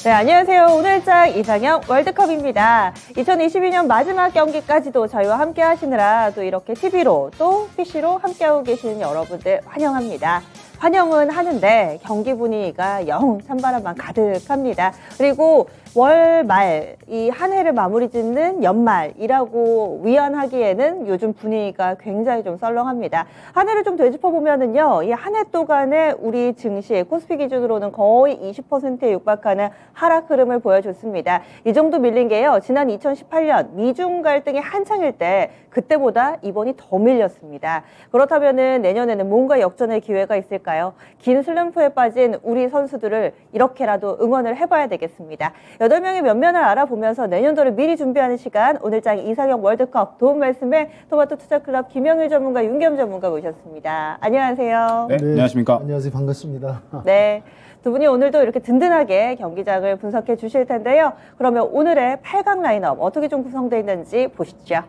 네, 안녕하세요. 오늘장 이상형 월드컵입니다. 2022년 마지막 경기까지도 저희와 함께 하시느라 또 이렇게 TV로 또 PC로 함께하고 계시는 여러분들 환영합니다. 환영은 하는데 경기 분위기가 영 찬바람만 가득합니다. 그리고 월말 이 한 해를 마무리 짓는 연말이라고 위안하기에는 요즘 분위기가 굉장히 좀 썰렁합니다. 한 해를 좀 되짚어보면은요, 이 한 해 동안에 우리 증시 코스피 기준으로는 거의 20%에 육박하는 하락 흐름을 보여줬습니다. 이 정도 밀린 게요, 지난 2018년 미중 갈등이 한창일 때 그때보다 이번이 더 밀렸습니다. 그렇다면은 내년에는 뭔가 역전의 기회가 있을까요? 긴 슬럼프에 빠진 우리 선수들을 이렇게라도 응원을 해봐야 되겠습니다. 8명의 면면을 알아보면서 내년도를 미리 준비하는 시간, 오늘장 이상형 월드컵 도움 말씀에 토마토 투자클럽 김영일 전문가, 윤겸 전문가 모셨습니다. 안녕하세요. 네, 안녕하십니까. 안녕하세요. 반갑습니다. 네. 두 분이 오늘도 이렇게 든든하게 경기장을 분석해 주실 텐데요. 그러면 오늘의 8강 라인업 어떻게 좀 구성되어 있는지 보시죠.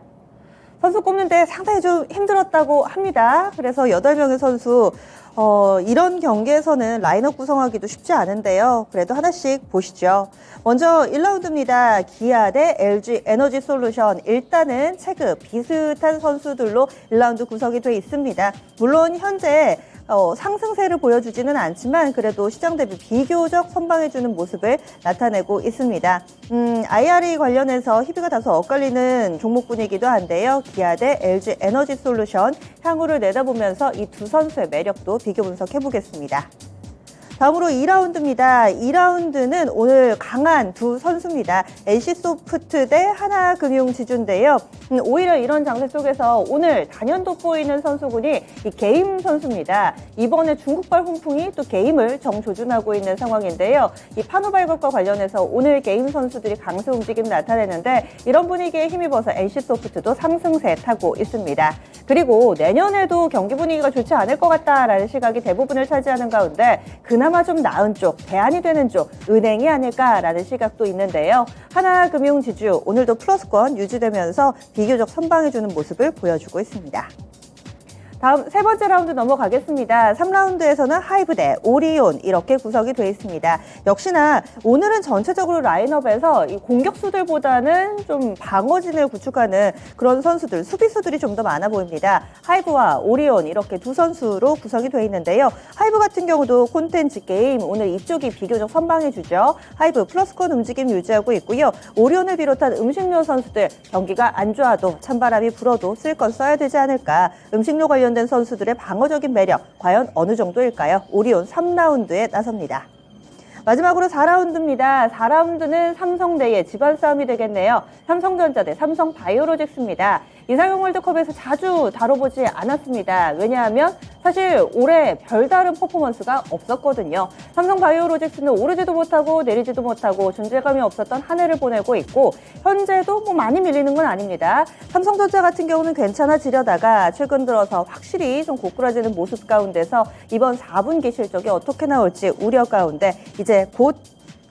선수 꼽는데 상당히 좀 힘들었다고 합니다. 그래서 8명의 선수, 이런 경기에서는 라인업 구성하기도 쉽지 않은데요. 그래도 하나씩 보시죠. 먼저 1라운드입니다. 기아 대 LG 에너지 솔루션. 일단은 체급 비슷한 선수들로 1라운드 구성이 돼 있습니다. 물론 현재 상승세를 보여주지는 않지만 그래도 시장 대비 비교적 선방해주는 모습을 나타내고 있습니다. IRA 관련해서 희비가 다소 엇갈리는 종목군이기도 한데요. 기아 대 LG 에너지 솔루션, 향후를 내다보면서 이 두 선수의 매력도 비교 분석해보겠습니다. 다음으로 2라운드입니다. 2라운드는 오늘 강한 두 선수입니다. NC소프트 대 하나금융지주인데요. 오히려 이런 장세 속에서 오늘 단연 돋보이는 선수군이 이 게임 선수입니다. 이번에 중국발 훈풍이 또 게임을 정조준하고 있는 상황인데요. 이 판호 발급과 관련해서 오늘 게임 선수들이 강세 움직임 나타내는데, 이런 분위기에 힘입어서 NC소프트도 상승세 타고 있습니다. 그리고 내년에도 경기 분위기가 좋지 않을 것 같다라는 시각이 대부분을 차지하는 가운데 그나마 좀 나은 쪽, 대안이 되는 쪽, 은행이 아닐까라는 시각도 있는데요. 하나금융지주 오늘도 플러스권 유지되면서 비교적 선방해주는 모습을 보여주고 있습니다. 다음 세 번째 라운드 넘어가겠습니다. 3라운드에서는 하이브 대 오리온, 이렇게 구성이 되어 있습니다. 역시나 오늘은 전체적으로 라인업에서 이 공격수들보다는 좀 방어진을 구축하는 그런 선수들, 수비수들이 좀 더 많아 보입니다. 하이브와 오리온, 이렇게 두 선수로 구성이 되어 있는데요. 하이브 같은 경우도 콘텐츠 게임, 오늘 이쪽이 비교적 선방해주죠. 하이브 플러스권 움직임 유지하고 있고요. 오리온을 비롯한 음식료 선수들, 경기가 안 좋아도 찬바람이 불어도 쓸 건 써야 되지 않을까. 음식료 관련된 선수들의 방어적인 매력, 과연 어느 정도일까요? 오리온 3라운드에 나섭니다. 마지막으로 4라운드입니다. 4라운드는 삼성 대의 집안 싸움이 되겠네요. 삼성전자 대 삼성바이오로직스입니다. 이상형 월드컵에서 자주 다뤄보지 않았습니다. 왜냐하면 사실 올해 별다른 퍼포먼스가 없었거든요. 삼성바이오로직스는 오르지도 못하고 내리지도 못하고 존재감이 없었던 한 해를 보내고 있고, 현재도 뭐 많이 밀리는 건 아닙니다. 삼성전자 같은 경우는 괜찮아지려다가 최근 들어서 확실히 좀 고꾸라지는 모습 가운데서 이번 4분기 실적이 어떻게 나올지 우려 가운데 이제 곧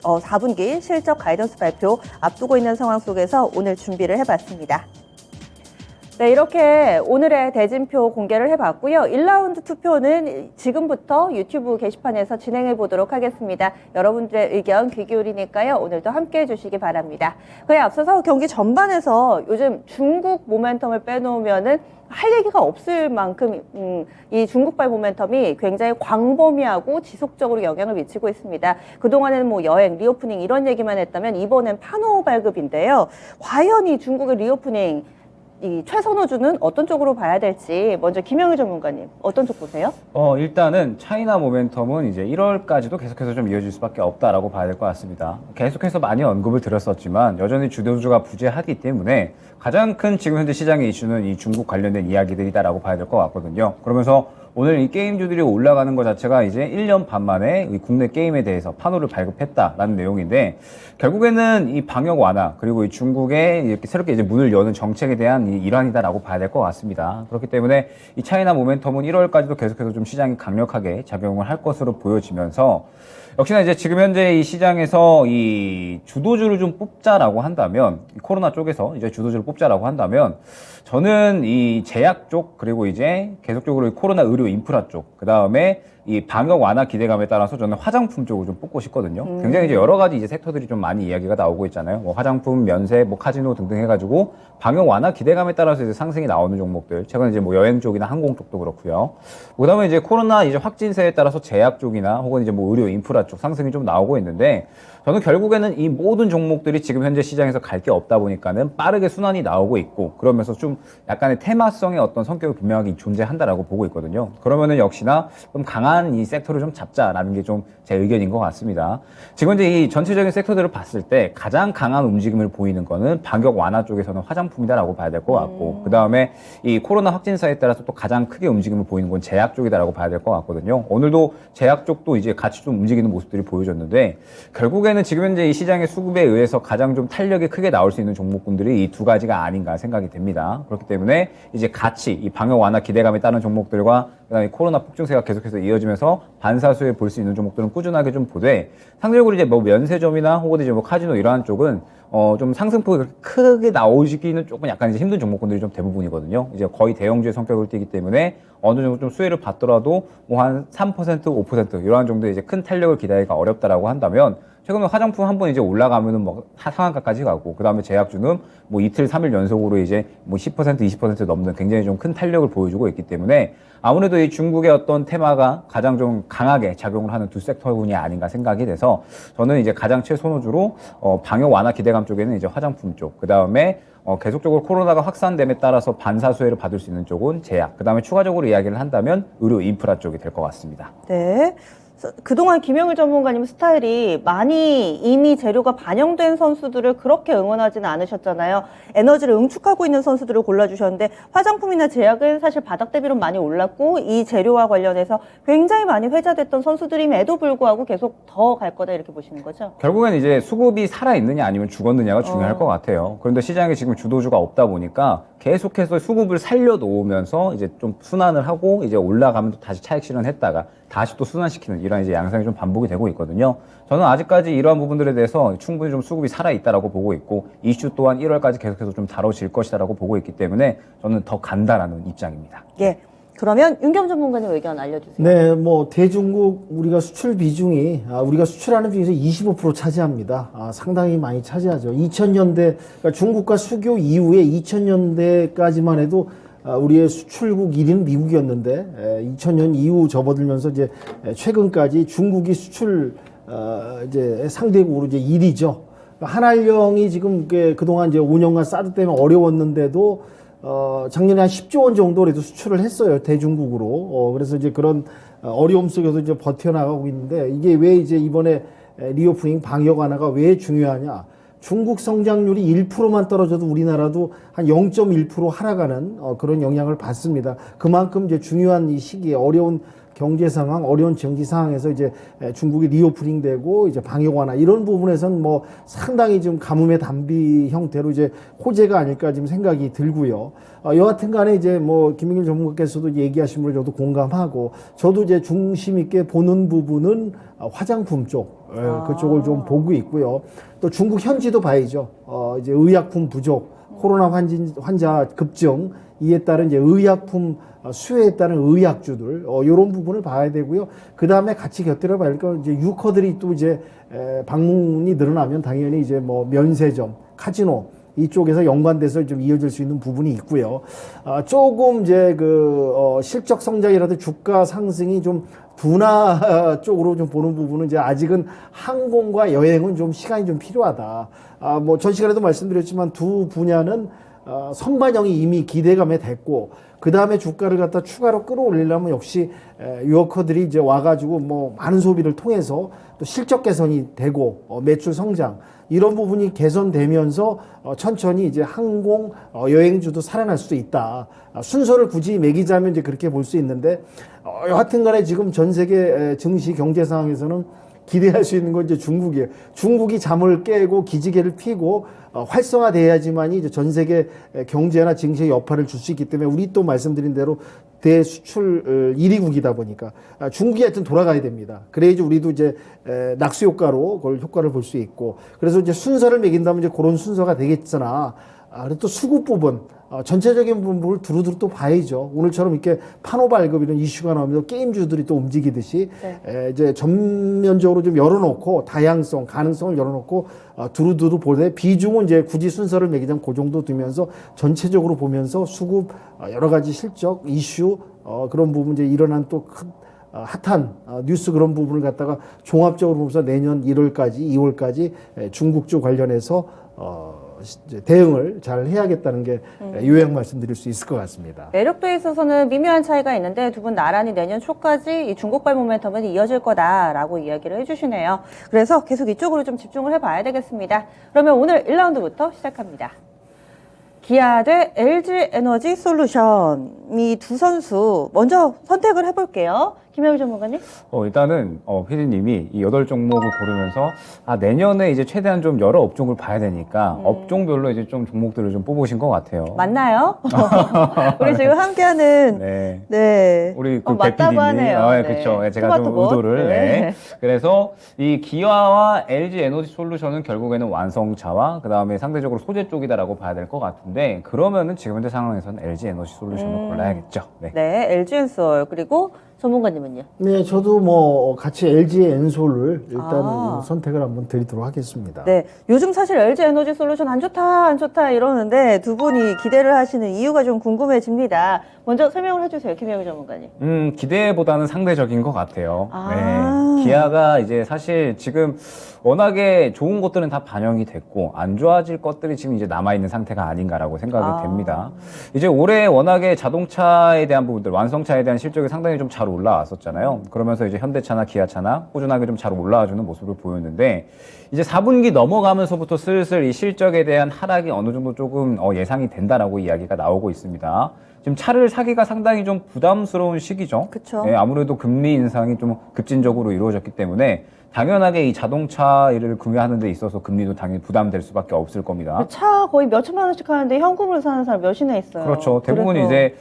4분기 실적 가이던스 발표 앞두고 있는 상황 속에서 오늘 준비를 해봤습니다. 네, 이렇게 오늘의 대진표 공개를 해봤고요. 1라운드 투표는 지금부터 유튜브 게시판에서 진행해 보도록 하겠습니다. 여러분들의 의견 귀 기울이니까요. 오늘도 함께해 주시기 바랍니다. 그에 앞서서 경기 전반에서 요즘 중국 모멘텀을 빼놓으면은 할 얘기가 없을 만큼 이 중국발 모멘텀이 굉장히 광범위하고 지속적으로 영향을 미치고 있습니다. 그동안에는 뭐 여행, 리오프닝 이런 얘기만 했다면 이번엔 판호 발급인데요. 과연 이 중국의 리오프닝, 이 최선호주는 어떤 쪽으로 봐야 될지 먼저 김영일 전문가님 어떤 쪽 보세요? 일단은 차이나 모멘텀은 이제 1월까지도 계속해서 좀 이어질 수밖에 없다라고 봐야 될 것 같습니다. 계속해서 많이 언급을 드렸었지만 여전히 주도주가 부재하기 때문에 가장 큰 지금 현재 시장의 이슈는 이 중국 관련된 이야기들이다라고 봐야 될 것 같거든요. 그러면서 오늘 이 게임주들이 올라가는 것 자체가 이제 1년 반 만에 이 국내 게임에 대해서 판호를 발급했다라는 내용인데, 결국에는 이 방역 완화 그리고 이 중국에 이렇게 새롭게 이제 문을 여는 정책에 대한 이 일환이다라고 봐야 될 것 같습니다. 그렇기 때문에 이 차이나 모멘텀은 1월까지도 계속해서 좀 시장이 강력하게 작용을 할 것으로 보여지면서, 역시나 이제 지금 현재 이 시장에서 이 주도주를 좀 뽑자라고 한다면, 이 코로나 쪽에서 이제 주도주를 뽑자라고 한다면, 저는 이 제약 쪽, 그리고 이제 계속적으로 이 코로나 의료 인프라 쪽, 그 다음에 이 방역 완화 기대감에 따라서 저는 화장품 쪽을 좀 뽑고 싶거든요. 굉장히 이제 여러 가지 이제 섹터들이 좀 많이 이야기가 나오고 있잖아요. 뭐 화장품, 면세, 뭐 카지노 등등 해가지고 방역 완화 기대감에 따라서 이제 상승이 나오는 종목들. 최근 이제 뭐 여행 쪽이나 항공 쪽도 그렇고요. 그다음에 이제 코로나 이제 확진세에 따라서 제약 쪽이나 혹은 이제 뭐 의료 인프라 쪽 상승이 좀 나오고 있는데 저는 결국에는 이 모든 종목들이 지금 현재 시장에서 갈 게 없다 보니까는 빠르게 순환이 나오고 있고 그러면서 좀 약간의 테마성의 어떤 성격이 분명하게 존재한다라고 보고 있거든요. 그러면은 역시나 좀 강한 이 섹터를 좀 잡자라는 게 좀 제 의견인 것 같습니다. 지금 이제 이 전체적인 섹터들을 봤을 때 가장 강한 움직임을 보이는 거는 방역 완화 쪽에서는 화장품이다라고 봐야 될 것 같고 그 다음에 이 코로나 확진사에 따라서 또 가장 크게 움직임을 보이는 건 제약 쪽이다라고 봐야 될 것 같거든요. 오늘도 제약 쪽도 이제 같이 좀 움직이는 모습들이 보여졌는데 결국에는 지금 현재 이 시장의 수급에 의해서 가장 좀 탄력이 크게 나올 수 있는 종목군들이 이 두 가지가 아닌가 생각이 됩니다. 그렇기 때문에 이제 같이 이 방역 완화 기대감에 따른 종목들과 그다음에 코로나 폭증세가 계속해서 이어지면서 반사수에 볼 수 있는 종목들은 꾸준하게 좀 보되 상대적으로 이제 뭐 면세점이나 혹은 이제 뭐 카지노 이러한 쪽은 좀 상승폭이 크게 나오시기는 조금 약간 이제 힘든 종목군들이 좀 대부분이거든요. 이제 거의 대형주의 성격을 띠기 때문에 어느 정도 좀 수혜를 받더라도 뭐 한 3%, 5% 이러한 정도의 이제 큰 탄력을 기대하기가 어렵다라고 한다면 최근에 화장품 한 번 이제 올라가면은 뭐 상한가까지 가고 그 다음에 제약주는 뭐 이틀, 3일 연속으로 이제 뭐 10%, 20% 넘는 굉장히 좀 큰 탄력을 보여주고 있기 때문에 아무래도 이 중국의 어떤 테마가 가장 좀 강하게 작용을 하는 두 섹터군이 아닌가 생각이 돼서 저는 이제 가장 최선호주로 방역 완화 기대감 쪽에는 이제 화장품 쪽, 그 다음에 계속적으로 코로나가 확산됨에 따라서 반사수혜를 받을 수 있는 쪽은 제약, 그 다음에 추가적으로 이야기를 한다면 의료 인프라 쪽이 될 것 같습니다. 네. 그동안 김영일 전문가님 스타일이 많이 이미 재료가 반영된 선수들을 그렇게 응원하지는 않으셨잖아요. 에너지를 응축하고 있는 선수들을 골라주셨는데 화장품이나 제약은 사실 바닥 대비로 많이 올랐고 이 재료와 관련해서 굉장히 많이 회자됐던 선수들임에도 불구하고 계속 더 갈 거다 이렇게 보시는 거죠? 결국엔 이제 수급이 살아있느냐 아니면 죽었느냐가 중요할 것 같아요. 그런데 시장에 지금 주도주가 없다 보니까 계속해서 수급을 살려놓으면서 이제 좀 순환을 하고 이제 올라가면 또 다시 차익 실현했다가 다시 또 순환시키는 이런 이제 양상이 좀 반복이 되고 있거든요. 저는 아직까지 이러한 부분들에 대해서 충분히 좀 수급이 살아있다라고 보고 있고 이슈 또한 1월까지 계속해서 좀 다뤄질 것이다라고 보고 있기 때문에 저는 더 간다라는 입장입니다. 예. 그러면 윤겸 전문가님 의견 알려주세요. 네, 뭐 대중국 우리가 수출 비중이 우리가 수출하는 비중에서 25% 차지합니다. 상당히 많이 차지하죠. 2000년대 그러니까 중국과 수교 이후에 2000년대까지만 해도 우리의 수출국 1위는 미국이었는데 2000년 이후 접어들면서 이제 최근까지 중국이 수출 이제 상대국으로 이제 1위죠. 한알령이 지금 그동안 이제 5년간 사드 때문에 어려웠는데도 작년에 한 10조 원 정도라도 수출을 했어요. 대중국으로. 그래서 이제 그런 어려움 속에서 이제 버텨나가고 있는데 이게 왜 이제 이번에 리오프닝 방역 완화가 왜 중요하냐. 중국 성장률이 1%만 떨어져도 우리나라도 한 0.1% 하락하는 그런 영향을 받습니다. 그만큼 이제 중요한 이 시기에 어려운 경제 상황, 어려운 정치 상황에서 이제 중국이 리오프닝 되고 이제 방역 완화 이런 부분에서는 뭐 상당히 좀 가뭄의 단비 형태로 이제 호재가 아닐까 지금 생각이 들고요. 여하튼 간에 이제 뭐 김민길 전문가께서도 얘기하신 걸 저도 공감하고 저도 이제 중심 있게 보는 부분은 화장품 쪽 그쪽을 좀 보고 있고요. 또 중국 현지도 봐야죠. 이제 의약품 부족, 코로나 환자 급증 이에 따른 이제 의약품 수요에 따른 의약주들 이런 부분을 봐야 되고요. 그 다음에 같이 곁들여 봐야 될 건 이제 유커들이 또 이제 방문이 늘어나면 당연히 이제 뭐 면세점, 카지노 이쪽에서 연관돼서 좀 이어질 수 있는 부분이 있고요. 조금 이제 실적 성장이라도 주가 상승이 좀 둔화 쪽으로 좀 보는 부분은 이제 아직은 항공과 여행은 좀 시간이 좀 필요하다. 뭐 전 시간에도 말씀드렸지만 두 분야는 선반영이 이미 기대감에 됐고 그 다음에 주가를 갖다 추가로 끌어올리려면 역시 유어커들이 이제 와가지고 뭐 많은 소비를 통해서 또 실적 개선이 되고 매출 성장 이런 부분이 개선되면서 천천히 이제 항공 여행주도 살아날 수도 있다. 순서를 굳이 매기자면 이제 그렇게 볼 수 있는데 여하튼간에 지금 전 세계 증시 경제 상황에서는 기대할 수 있는 건 이제 중국이에요. 중국이 잠을 깨고 기지개를 피고 활성화돼야지만이 이제 전 세계 경제나 증시에 여파를 줄 수 있기 때문에 우리 또 말씀드린 대로 대수출 1위국이다 보니까 중국이 하여튼 돌아가야 됩니다. 그래야지 우리도 이제 낙수 효과로 그걸 효과를 볼 수 있고 그래서 이제 순서를 매긴다면 이제 그런 순서가 되겠으나 그리고 또 수급 부분 전체적인 부분을 두루두루 또 봐야죠. 오늘처럼 이렇게 판호 발급 이런 이슈가 나오면서 게임주들이 또 움직이듯이 이제 전면적으로 좀 열어놓고 다양성, 가능성을 열어놓고 두루두루 보되 비중은 이제 굳이 순서를 매기자면 그 정도 두면서 전체적으로 보면서 수급 여러 가지 실적 이슈 그런 부분 이제 일어난 또 큰 핫한 뉴스 그런 부분을 갖다가 종합적으로 보면서 내년 1월까지 2월까지 중국주 관련해서 이제 대응을 잘 해야겠다는 게 요약 말씀드릴 수 있을 것 같습니다. 매력도에 있어서는 미묘한 차이가 있는데 두 분 나란히 내년 초까지 이 중국발 모멘텀은 이어질 거다라고 이야기를 해주시네요. 그래서 계속 이쪽으로 좀 집중을 해봐야 되겠습니다. 그러면 오늘 1라운드부터 시작합니다. 기아 대 LG 에너지 솔루션 이 두 선수 먼저 선택을 해볼게요. 김영일 전문가님. 일단은 PD님이 이 8종목을 고르면서 내년에 이제 최대한 좀 여러 업종을 봐야 되니까 업종별로 이제 좀 종목들을 좀 뽑으신 것 같아요. 맞나요? 우리 지금 함께하는 네. 우리 그 맞다고 PD님이 하네요. 네. 그렇죠. 제가 좀 토마토봇. 의도를. 네. 그래서 이 기아와 LG 에너지 솔루션은 결국에는 완성차와 그다음에 상대적으로 소재 쪽이다라고 봐야 될 것 같은데 그러면은 지금 현재 상황에서는 LG 에너지 솔루션을 골라야겠죠. 네, LG 엔솔 그리고 전문가님은요? 네, 저도 뭐 같이 LG의 엔솔을 일단 선택을 한번 드리도록 하겠습니다. 네, 요즘 사실 LG 에너지 솔루션 안 좋다 이러는데 두 분이 기대를 하시는 이유가 좀 궁금해집니다. 먼저 설명을 해주세요, 김영일 전문가님. 기대보다는 상대적인 것 같아요. 아. 네. 기아가 이제 사실 지금 워낙에 좋은 것들은 다 반영이 됐고 안 좋아질 것들이 지금 이제 남아있는 상태가 아닌가라고 생각이 됩니다. 이제 올해 워낙에 자동차에 대한 부분들, 완성차에 대한 실적이 상당히 좀 잘 올라왔었잖아요. 그러면서 이제 현대차나 기아차나 꾸준하게 좀 잘 올라와주는 모습을 보였는데 이제 4분기 넘어가면서부터 슬슬 이 실적에 대한 하락이 어느 정도 조금 예상이 된다라고 이야기가 나오고 있습니다. 지금 차를 사기가 상당히 좀 부담스러운 시기죠. 그쵸. 네, 아무래도 금리 인상이 좀 급진적으로 이루어졌기 때문에 당연하게 이 자동차를 구매하는 데 있어서 금리도 당연히 부담될 수밖에 없을 겁니다. 차 거의 몇 천만 원씩 하는데 현금으로 사는 사람 몇이나 있어요. 그렇죠. 대부분 그래서.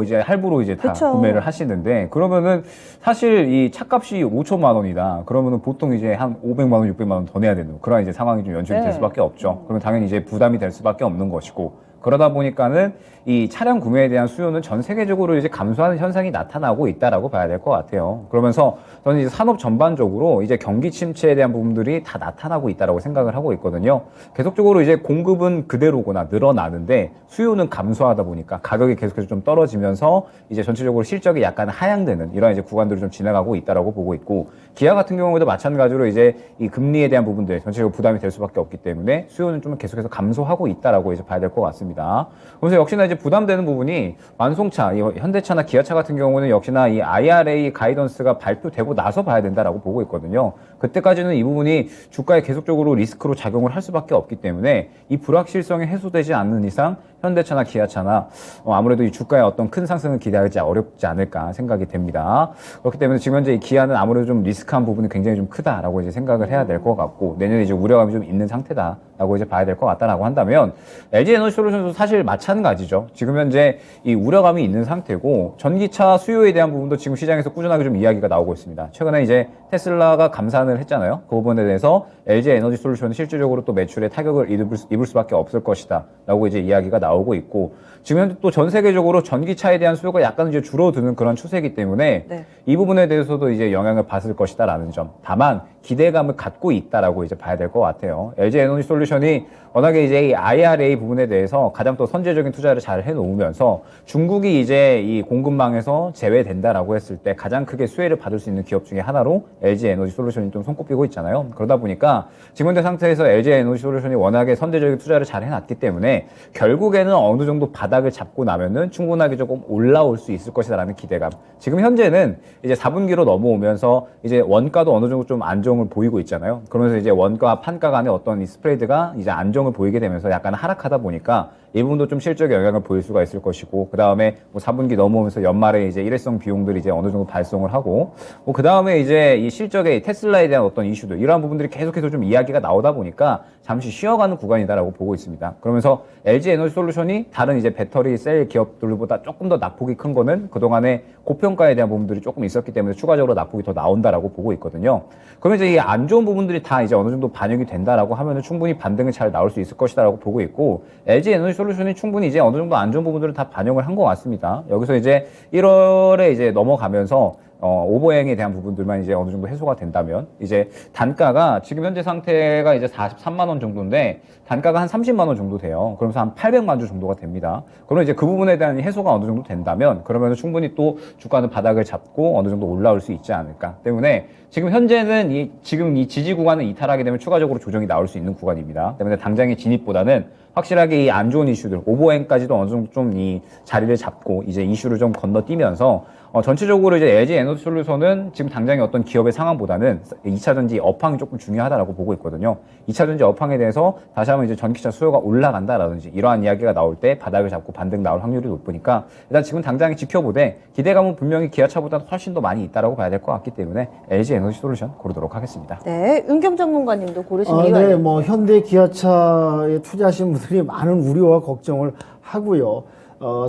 이제 할부로 이제 다 그쵸. 구매를 하시는데 그러면은 사실 이 차값이 5천만 원이다. 그러면은 보통 이제 한 500만 원, 600만 원 더 내야 되는 그런 이제 상황이 좀 연출이 될 수밖에 없죠. 그러면 당연히 이제 부담이 될 수밖에 없는 것이고 그러다 보니까는 이 차량 구매에 대한 수요는 전 세계적으로 이제 감소하는 현상이 나타나고 있다라고 봐야 될 것 같아요. 그러면서 저는 이제 산업 전반적으로 이제 경기 침체에 대한 부분들이 다 나타나고 있다라고 생각을 하고 있거든요. 계속적으로 이제 공급은 그대로거나 늘어나는데 수요는 감소하다 보니까 가격이 계속해서 좀 떨어지면서 이제 전체적으로 실적이 약간 하향되는 이런 이제 구간들을 좀 지나가고 있다라고 보고 있고 기아 같은 경우에도 마찬가지로 이제 이 금리에 대한 부분들 전체적으로 부담이 될 수밖에 없기 때문에 수요는 좀 계속해서 감소하고 있다라고 이제 봐야 될 것 같습니다. 그래서 역시나 이제 부담되는 부분이 완송차, 이 현대차나 기아차 같은 경우는 역시나 이 IRA 가이던스가 발표되고 나서 봐야 된다라고 보고 있거든요. 그때까지는 이 부분이 주가에 계속적으로 리스크로 작용을 할 수밖에 없기 때문에 이 불확실성이 해소되지 않는 이상 현대차나 기아차나 아무래도 이 주가에 어떤 큰 상승을 기대하기 어렵지 않을까 생각이 됩니다. 그렇기 때문에 지금 현재 이 기아는 아무래도 좀 리스크한 부분이 굉장히 좀 크다라고 이제 생각을 해야 될 것 같고 내년에 이제 우려감이 좀 있는 상태다라고 이제 봐야 될 것 같다라고 한다면 LG 에너지 솔루션도 사실 마찬가지죠. 지금 현재 이 우려감이 있는 상태고 전기차 수요에 대한 부분도 지금 시장에서 꾸준하게 좀 이야기가 나오고 있습니다. 최근에 이제 테슬라가 감산을 했잖아요. 그 부분에 대해서 LG 에너지 솔루션은 실질적으로 또 매출에 타격을 입을 수밖에 없을 것이다라고 이제 이야기가 나오고 있고 지금 현재 또 전 세계적으로 전기차에 대한 수요가 약간 이제 줄어드는 그런 추세이기 때문에 이 부분에 대해서도 이제 영향을 받을 것이다라는 점. 다만 기대감을 갖고 있다라고 이제 봐야 될 것 같아요. LG 에너지 솔루션이 워낙에 이제 이 IRA 부분에 대해서 가장 또 선제적인 투자를 잘 해놓으면서 중국이 이제 이 공급망에서 제외된다라고 했을 때 가장 크게 수혜를 받을 수 있는 기업 중에 하나로 LG 에너지 솔루션이 좀 손꼽히고 있잖아요. 그러다 보니까 지금 현재 상태에서 LG 에너지 솔루션이 워낙에 선제적인 투자를 잘 해놨기 때문에 결국에는 어느 정도 바닥을 잡고 나면은 충분하게 조금 올라올 수 있을 것이다라는 기대감. 지금 현재는 이제 4분기로 넘어오면서 이제 원가도 어느 정도 좀 안정을 보이고 있잖아요. 그러면서 이제 원가 판가 간의 어떤 이 스프레드가 이제 안정을 보이게 되면서 약간 하락하다 보니까 이 부분도 좀 실적에 영향을 보일 수가 있을 것이고 그 다음에 뭐 4분기 넘어오면서 연말에 이제 일회성 비용들이 이제 어느 정도 발송을 하고 뭐 그 다음에 이제 이 실적에 테슬라에 대한 어떤 이슈들 이러한 부분들이 계속해서 좀 이야기가 나오다 보니까 잠시 쉬어가는 구간이다라고 보고 있습니다. 그러면서 LG 에너지 솔루션이 다른 이제 배터리 셀 기업들보다 조금 더 낙폭이 큰 거는 그동안에 고평가에 대한 부분들이 조금 있었기 때문에 추가적으로 낙폭이 더 나온다라고 보고 있거든요. 그러면 이제 이 안 좋은 부분들이 다 이제 어느 정도 반영이 된다라고 하면은 충분히 반등이 잘 나올 수 있을 것이다라고 보고 있고 LG 에너지 솔루션이 충분히 이제 어느 정도 안 좋은 부분들을 다 반영을 한 것 같습니다. 여기서 이제 1월에 이제 넘어가면서 오버행에 대한 부분들만 이제 어느 정도 해소가 된다면 이제 단가가 지금 현재 상태가 이제 43만 원 정도인데 단가가 한 30만 원 정도 돼요. 그러면서 한 800만 주 정도가 됩니다. 그러면 이제 그 부분에 대한 해소가 어느 정도 된다면 그러면 충분히 또 주가는 바닥을 잡고 어느 정도 올라올 수 있지 않을까. 때문에 지금 현재는 지금 이 지지 구간을 이탈하게 되면 추가적으로 조정이 나올 수 있는 구간입니다. 때문에 당장의 진입보다는 확실하게 이 안 좋은 이슈들, 오버행까지도 어느 정도 좀 이 자리를 잡고 이제 이슈를 좀 건너뛰면서 전체적으로 이제 LG 에너지 솔루션은 지금 당장의 어떤 기업의 상황보다는 2차전지 업황이 조금 중요하다라고 보고 있거든요. 2차전지 업황에 대해서 다시 한번 이제 전기차 수요가 올라간다라든지 이러한 이야기가 나올 때 바닥을 잡고 반등 나올 확률이 높으니까 일단 지금 당장 지켜보되 기대감은 분명히 기아차보다는 훨씬 더 많이 있다라고 봐야 될 것 같기 때문에 LG 에너지 솔루션 고르도록 하겠습니다. 네, 은겸 전문가님도 고르신 이유가 네, 있나요? 뭐 현대 기아차에 투자하신 분들이 많은 우려와 걱정을 하고요.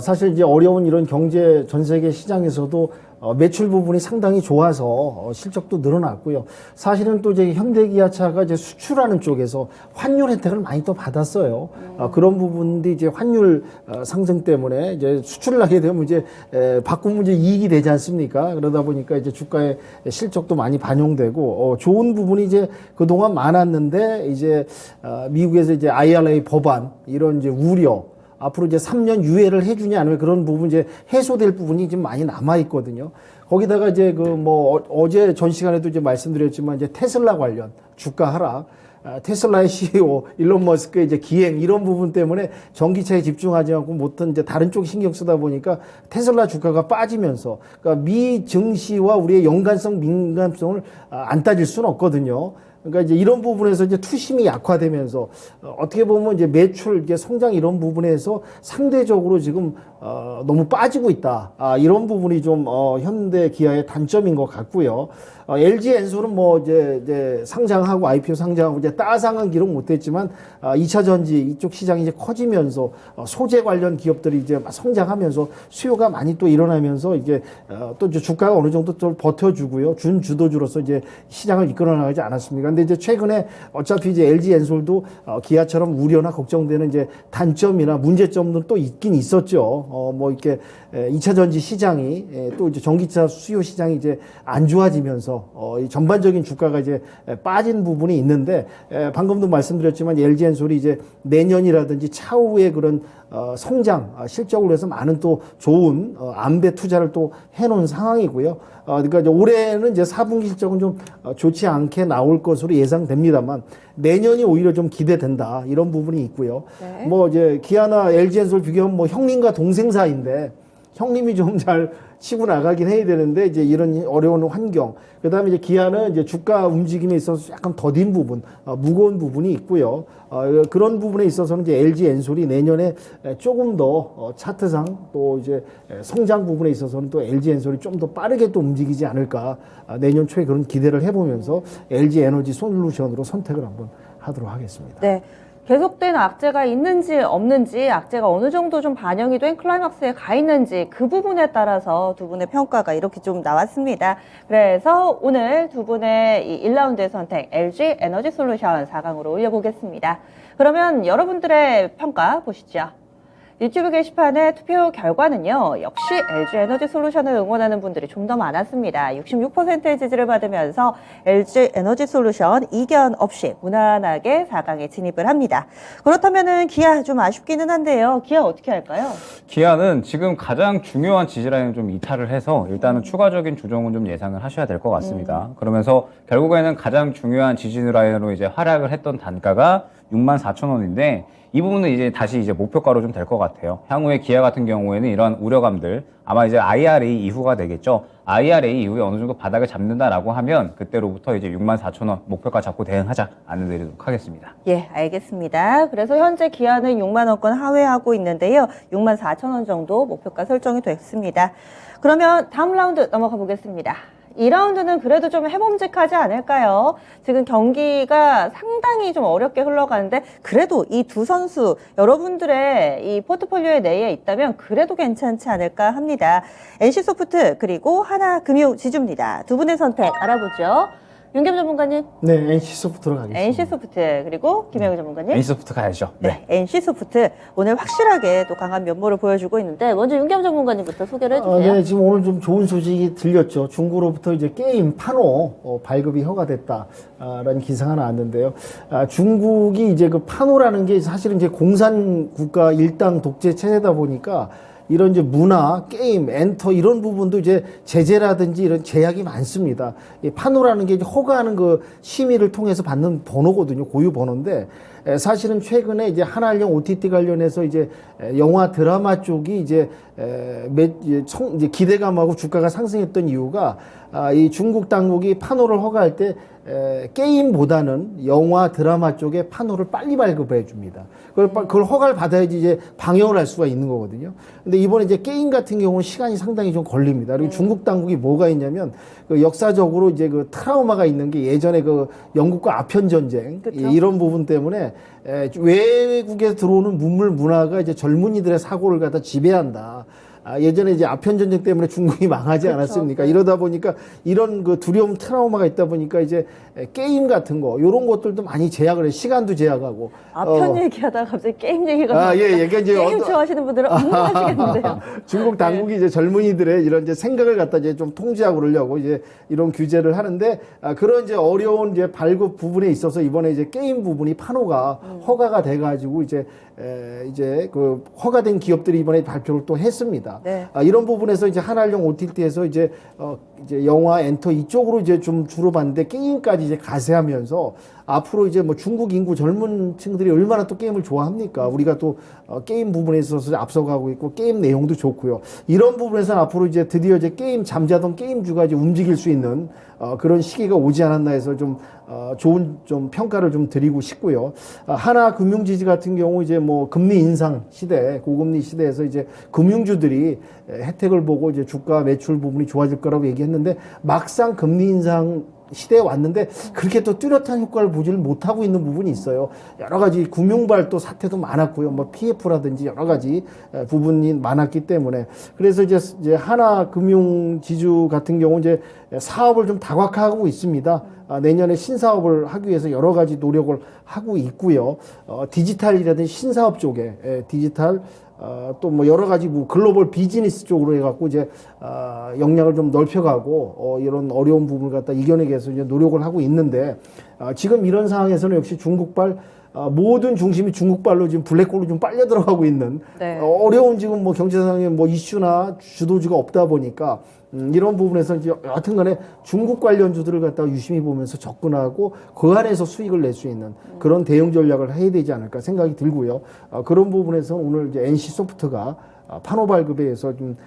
사실 이제 어려운 이런 경제 전 세계 시장에서도 매출 부분이 상당히 좋아서 실적도 늘어났고요. 사실은 또 이제 현대기아차가 이제 수출하는 쪽에서 환율 혜택을 많이 또 받았어요. 그런 부분들이 이제 환율 상승 때문에 이제 수출을 하게 되면 이제 바꾸면 이제 이익이 되지 않습니까? 그러다 보니까 이제 주가의 실적도 많이 반영되고 좋은 부분이 이제 그동안 많았는데 이제 미국에서 이제 IRA 법안 이런 이제 우려 앞으로 이제 3년 유예를 해주냐 아니면 그런 부분 이제 해소될 부분이 좀 많이 남아 있거든요. 거기다가 이제 그 뭐 어제 전 시간에도 이제 말씀드렸지만 이제 테슬라 관련 주가 하락, 테슬라의 CEO 일론 머스크의 이제 기행 이런 부분 때문에 전기차에 집중하지 않고 못한 이제 다른 쪽 신경 쓰다 보니까 테슬라 주가가 빠지면서 그러니까 미 증시와 우리의 연관성 민감성을 안 따질 수는 없거든요. 그러니까 이제 이런 부분에서 이제 투심이 약화되면서 어떻게 보면 이제 매출, 이제 성장 이런 부분에서 상대적으로 지금 너무 빠지고 있다. 이런 부분이 좀 현대 기아의 단점인 것 같고요. LG 엔솔은 뭐 이제 상장하고 IPO 상장하고 이제 따상은 기록 못했지만 2차 전지 이쪽 시장이 이제 커지면서 소재 관련 기업들이 이제 성장하면서 수요가 많이 또 일어나면서 이제 또 이제 주가가 어느 정도 좀 버텨주고요. 준 주도주로서 이제 시장을 이끌어 나가지 않았습니까? 근데 이제 최근에 어차피 이제 LG 엔솔도 기아처럼 우려나 걱정되는 이제 단점이나 문제점도 또 있긴 있었죠. 뭐 이렇게 2차 전지 시장이 또 이제 전기차 수요 시장이 이제 안 좋아지면서 이 전반적인 주가가 이제 빠진 부분이 있는데 방금도 말씀드렸지만 LG 엔솔이 이제 내년이라든지 차후에 그런 성장 실적으로 해서 많은 또 좋은 안배 투자를 또 해놓은 상황이고요. 그러니까 이제 올해는 이제 4분기 실적은 좀 좋지 않게 나올 것으로 예상됩니다만 내년이 오히려 좀 기대된다 이런 부분이 있고요. 네. 뭐 이제 기아나 LG 엔솔 비교하면 뭐 형님과 동생 사이인데 형님이 좀 잘 치고 나가긴 해야 되는데 이제 이런 어려운 환경. 그다음에 이제 기아는 이제 주가 움직임에 있어서 약간 더딘 부분, 무거운 부분이 있고요. 그런 부분에 있어서는 이제 LG 엔솔이 내년에 조금 더 차트상 또 이제 성장 부분에 있어서는 또 LG 엔솔이 좀 더 빠르게 또 움직이지 않을까. 내년 초에 그런 기대를 해보면서 LG 에너지 솔루션으로 선택을 한번 하도록 하겠습니다. 네. 계속된 악재가 있는지 없는지, 악재가 어느 정도 좀 반영이 된 클라이막스에 가 있는지 그 부분에 따라서 두 분의 평가가 이렇게 좀 나왔습니다. 그래서 오늘 두 분의 이 1라운드의 선택 LG 에너지 솔루션 4강으로 올려보겠습니다. 그러면 여러분들의 평가 보시죠. 유튜브 게시판의 투표 결과는요, 역시 LG 에너지 솔루션을 응원하는 분들이 좀 더 많았습니다. 66%의 지지를 받으면서 LG 에너지 솔루션 이견 없이 무난하게 4강에 진입을 합니다. 그렇다면은 기아 좀 아쉽기는 한데요. 기아 어떻게 할까요? 기아는 지금 가장 중요한 지지라인을 좀 이탈을 해서 일단은 추가적인 조정은 좀 예상을 하셔야 될 것 같습니다. 그러면서 결국에는 가장 중요한 지지 라인으로 이제 하락을 했던 단가가 64,000원인데 이 부분은 이제 다시 이제 목표가로 좀 될 것 같아요. 향후에 기아 같은 경우에는 이런 우려감들 아마 이제 IRA 이후가 되겠죠. IRA 이후에 어느 정도 바닥을 잡는다라고 하면 그때로부터 이제 64,000원 목표가 잡고 대응하자 안내드리도록 하겠습니다. 예, 알겠습니다. 그래서 현재 기아는 6만 원권 하회하고 있는데요. 64,000원 정도 목표가 설정이 됐습니다. 그러면 다음 라운드 넘어가 보겠습니다. 2라운드는 그래도 좀 해봄직하지 않을까요? 지금 경기가 상당히 좀 어렵게 흘러가는데 그래도 이 두 선수 여러분들의 이 포트폴리오에 내에 있다면 그래도 괜찮지 않을까 합니다. NC소프트 그리고 하나금융지주입니다. 두 분의 선택 알아보죠. 윤겸 전문가님, 네, NC소프트로 가겠습니다. NC소프트, 그리고 김영희 전문가님. NC소프트 가야죠. 네, NC소프트 오늘 확실하게 또 강한 면모를 보여주고 있는데 먼저 윤겸 전문가님부터 소개를 해주세요. 네, 지금 오늘 좀 좋은 소식이 들렸죠. 중국으로부터 이제 게임 파노 발급이 허가됐다라는 기사가 나왔는데요. 중국이 이제 그 파노라는 게 사실은 이제 공산 국가 일당 독재 체제다 보니까 이런 이제 문화, 게임, 엔터 이런 부분도 이제 제재라든지 이런 제약이 많습니다. 이 파노라는 게 이제 허가하는 그 심의를 통해서 받는 번호거든요. 고유 번호인데 사실은 최근에 이제 한알령 OTT 관련해서 이제 영화 드라마 쪽이 이제 이제 기대감하고 주가가 상승했던 이유가 이 중국 당국이 파노를 허가할 때 게임보다는 영화 드라마 쪽에 파노를 빨리 발급해 줍니다. 그걸 허가를 받아야지 이제 방영을 할 수가 있는 거거든요. 근데 이번에 이제 게임 같은 경우는 시간이 상당히 좀 걸립니다. 그리고 중국 당국이 뭐가 있냐면 그 역사적으로 이제 그 트라우마가 있는 게 예전에 그 영국과 아편 전쟁 이런 부분 때문에 외국에서 들어오는 문물 문화가 이제 젊은이들의 사고를 갖다 지배한다. 예전에 이제 아편 전쟁 때문에 중국이 망하지 않았습니까? 이러다 보니까 이런 그 두려움 트라우마가 있다 보니까 이제 게임 같은 거 이런 것들도 많이 제약을 해. 시간도 제약하고. 아편 얘기하다가 갑자기 게임 얘기가 나오니까 예, 그러니까 이제 게임 좋아하시는 분들은 흥분하시겠는데요. 중국 당국이 이제 젊은이들의 이런 이제 생각을 갖다 이제 좀 통제하고 그러려고 이제 이런 규제를 하는데 그런 이제 어려운 이제 발급 부분에 있어서 이번에 이제 게임 부분이 파노가 허가가 돼가지고 이제 그 허가된 기업들이 이번에 발표를 또 했습니다. 네. 이런 부분에서 이제 한알령 OTT에서 이제 영화 엔터 이쪽으로 이제 좀 주로 봤는데 게임까지 이제 가세하면서 앞으로 이제 뭐 중국 인구 젊은 층들이 얼마나 또 게임을 좋아합니까? 우리가 또 게임 부분에 있어서 앞서가고 있고 게임 내용도 좋고요. 이런 부분에서는 앞으로 이제 드디어 이제 게임 잠자던 게임주가 이제 움직일 수 있는 그런 시기가 오지 않았나 해서 좀 좋은 좀 평가를 좀 드리고 싶고요. 하나금융지주 같은 경우 이제 뭐 금리 인상 시대, 고금리 시대에서 이제 금융주들이 혜택을 보고 이제 주가 매출 부분이 좋아질 거라고 얘기했는데 막상 금리 인상 시대에 왔는데 그렇게 또 뚜렷한 효과를 보지를 못하고 있는 부분이 있어요. 여러 가지 금융발 또 사태도 많았고요. 뭐 PF라든지 여러 가지 부분이 많았기 때문에 그래서 이제 하나금융지주 같은 경우 이제 사업을 좀 다각화하고 있습니다. 내년에 신사업을 하기 위해서 여러 가지 노력을 하고 있고요. 디지털이라든지 신사업 쪽에 디지털 또 뭐 여러 가지 뭐 글로벌 비즈니스 쪽으로 해갖고 이제 역량을 좀 넓혀가고 이런 어려운 부분을 갖다 이겨내기 위해서 이제 노력을 하고 있는데 지금 이런 상황에서는 역시 중국발 모든 중심이 중국발로 지금 블랙홀로 좀 빨려 들어가고 있는 네. 어려운 지금 뭐 경제상의 뭐 이슈나 주도주가 없다 보니까 이런 부분에서 이제 여하튼간에 중국 관련주들을 갖다가 유심히 보면서 접근하고 그 안에서 수익을 낼 수 있는 그런 대응 전략을 해야 되지 않을까 생각이 들고요. 그런 부분에서 오늘 이제 NC소프트가 파노 발급에 의해서 좀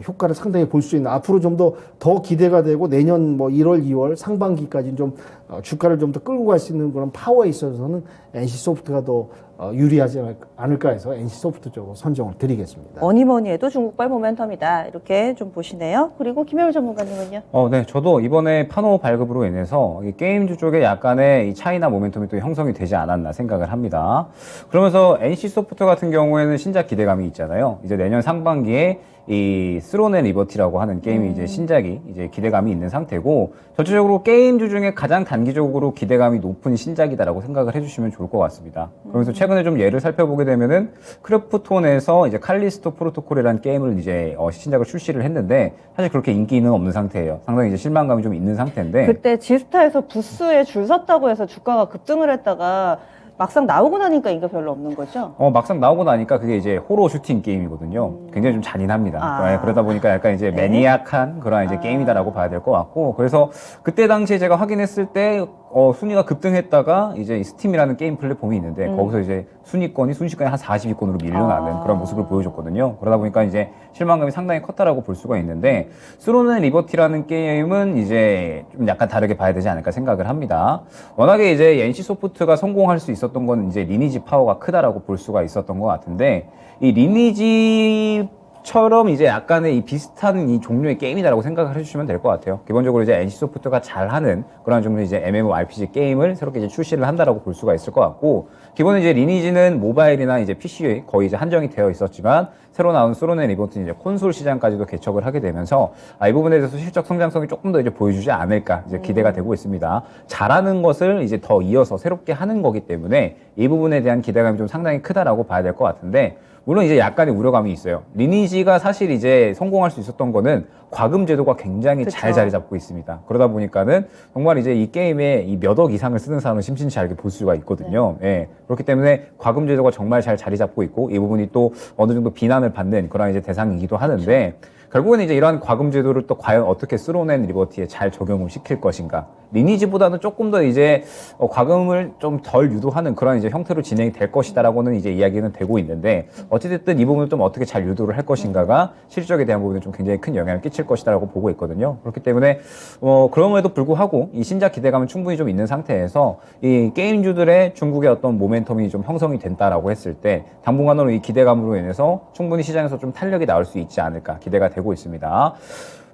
효과를 상당히 볼 수 있는 앞으로 좀 더 기대가 되고 내년 뭐 1월, 2월 상반기까지 좀 주가를 좀 더 끌고 갈 수 있는 그런 파워에 있어서는 NC소프트가 더 유리하지 않을까 해서 NC소프트 쪽으로 선정을 드리겠습니다. 뭐니 해도 중국발 모멘텀이다. 이렇게 좀 보시네요. 그리고 김혜울 전문가님은요? 네, 저도 이번에 파노 발급으로 인해서 이 게임주 쪽에 약간의 이 차이나 모멘텀이 또 형성이 되지 않았나 생각을 합니다. 그러면서 NC소프트 같은 경우에는 신작 기대감이 있잖아요. 이제 내년 상반기에 이 스론 앤 리버티라고 하는 게임이 이제 신작이 이제 기대감이 있는 상태고 전체적으로 게임주 중에 가장 단기적으로 기대감이 높은 신작이다라고 생각을 해주시면 좋을 것 같습니다. 그러면서 최근에 좀 예를 살펴보게 되면은 크래프톤에서 이제 칼리스토 프로토콜이라는 게임을 이제 신작을 출시를 했는데 사실 그렇게 인기는 없는 상태예요. 상당히 이제 실망감이 좀 있는 상태인데 그때 지스타에서 부스에 줄 섰다고 해서 주가가 급등을 했다가 막상 나오고 나니까 인기가 별로 없는 거죠? 막상 나오고 나니까 그게 이제 호러 슈팅 게임이거든요. 굉장히 좀 잔인합니다. 네, 그러다 보니까 약간 이제 매니악한 그런 이제 게임이다라고 봐야 될 것 같고, 그래서 그때 당시에 제가 확인했을 때 순위가 급등했다가 이제 스팀이라는 게임 플랫폼이 있는데 거기서 이제 순위권이 순식간에 한 40위권으로 밀려나는 그런 모습을 보여줬거든요. 그러다 보니까 이제 실망감이 상당히 컸다라고 볼 수가 있는데 스론 앤 리버티라는 게임은 이제 좀 약간 다르게 봐야 되지 않을까 생각을 합니다. 워낙에 이제 NC소프트가 성공할 수 있었던 건 이제 리니지 파워가 크다라고 볼 수가 있었던 것 같은데 이 리니지 처럼 이제 약간의 이 비슷한 이 종류의 게임이다라고 생각을 해주시면 될 것 같아요. 기본적으로 이제 NC소프트가 잘하는 그런 종류의 이제 MMORPG 게임을 새롭게 이제 출시를 한다라고 볼 수가 있을 것 같고, 기본은 이제 리니지는 모바일이나 이제 PC에 거의 이제 한정이 되어 있었지만, 새로 나온 스론의 리본트는 이제 콘솔 시장까지도 개척을 하게 되면서 이 부분에 대해서 실적 성장성이 조금 더 이제 보여주지 않을까 이제 기대가 되고 있습니다. 잘하는 것을 이제 더 이어서 새롭게 하는 거기 때문에 이 부분에 대한 기대감이 좀 상당히 크다라고 봐야 될 것 같은데, 물론 이제 약간의 우려감이 있어요. 리니지가 사실 이제 성공할 수 있었던 거는 과금 제도가 굉장히 잘 자리 잡고 있습니다. 그러다 보니까는 정말 이제 이 게임에 이 몇 억 이상을 쓰는 사람은 심심치 않게 볼 수가 있거든요. 예. 그렇기 때문에 과금 제도가 정말 잘 자리 잡고 있고, 이 부분이 또 어느 정도 비난을 받는 그런 이제 대상이기도 하는데, 결국에는 이제 이러한 과금 제도를 또 과연 어떻게 스론앤 리버티에 잘 적용을 시킬 것인가. 리니지보다는 조금 더 이제 과금을 좀 덜 유도하는 그런 이제 형태로 진행이 될 것이다라고는 이제 이야기는 되고 있는데, 어찌됐든 이 부분을 좀 어떻게 잘 유도를 할 것인가가 실적에 대한 부분에 좀 굉장히 큰 영향을 끼칠 것이다라고 보고 있거든요. 그렇기 때문에 그럼에도 불구하고 이 신작 기대감은 충분히 좀 있는 상태에서 이 게임주들의 중국의 어떤 모멘텀이 좀 형성이 된다라고 했을 때, 당분간으로 이 기대감으로 인해서 충분히 시장에서 좀 탄력이 나올 수 있지 않을까 기대가 되고 있습니다.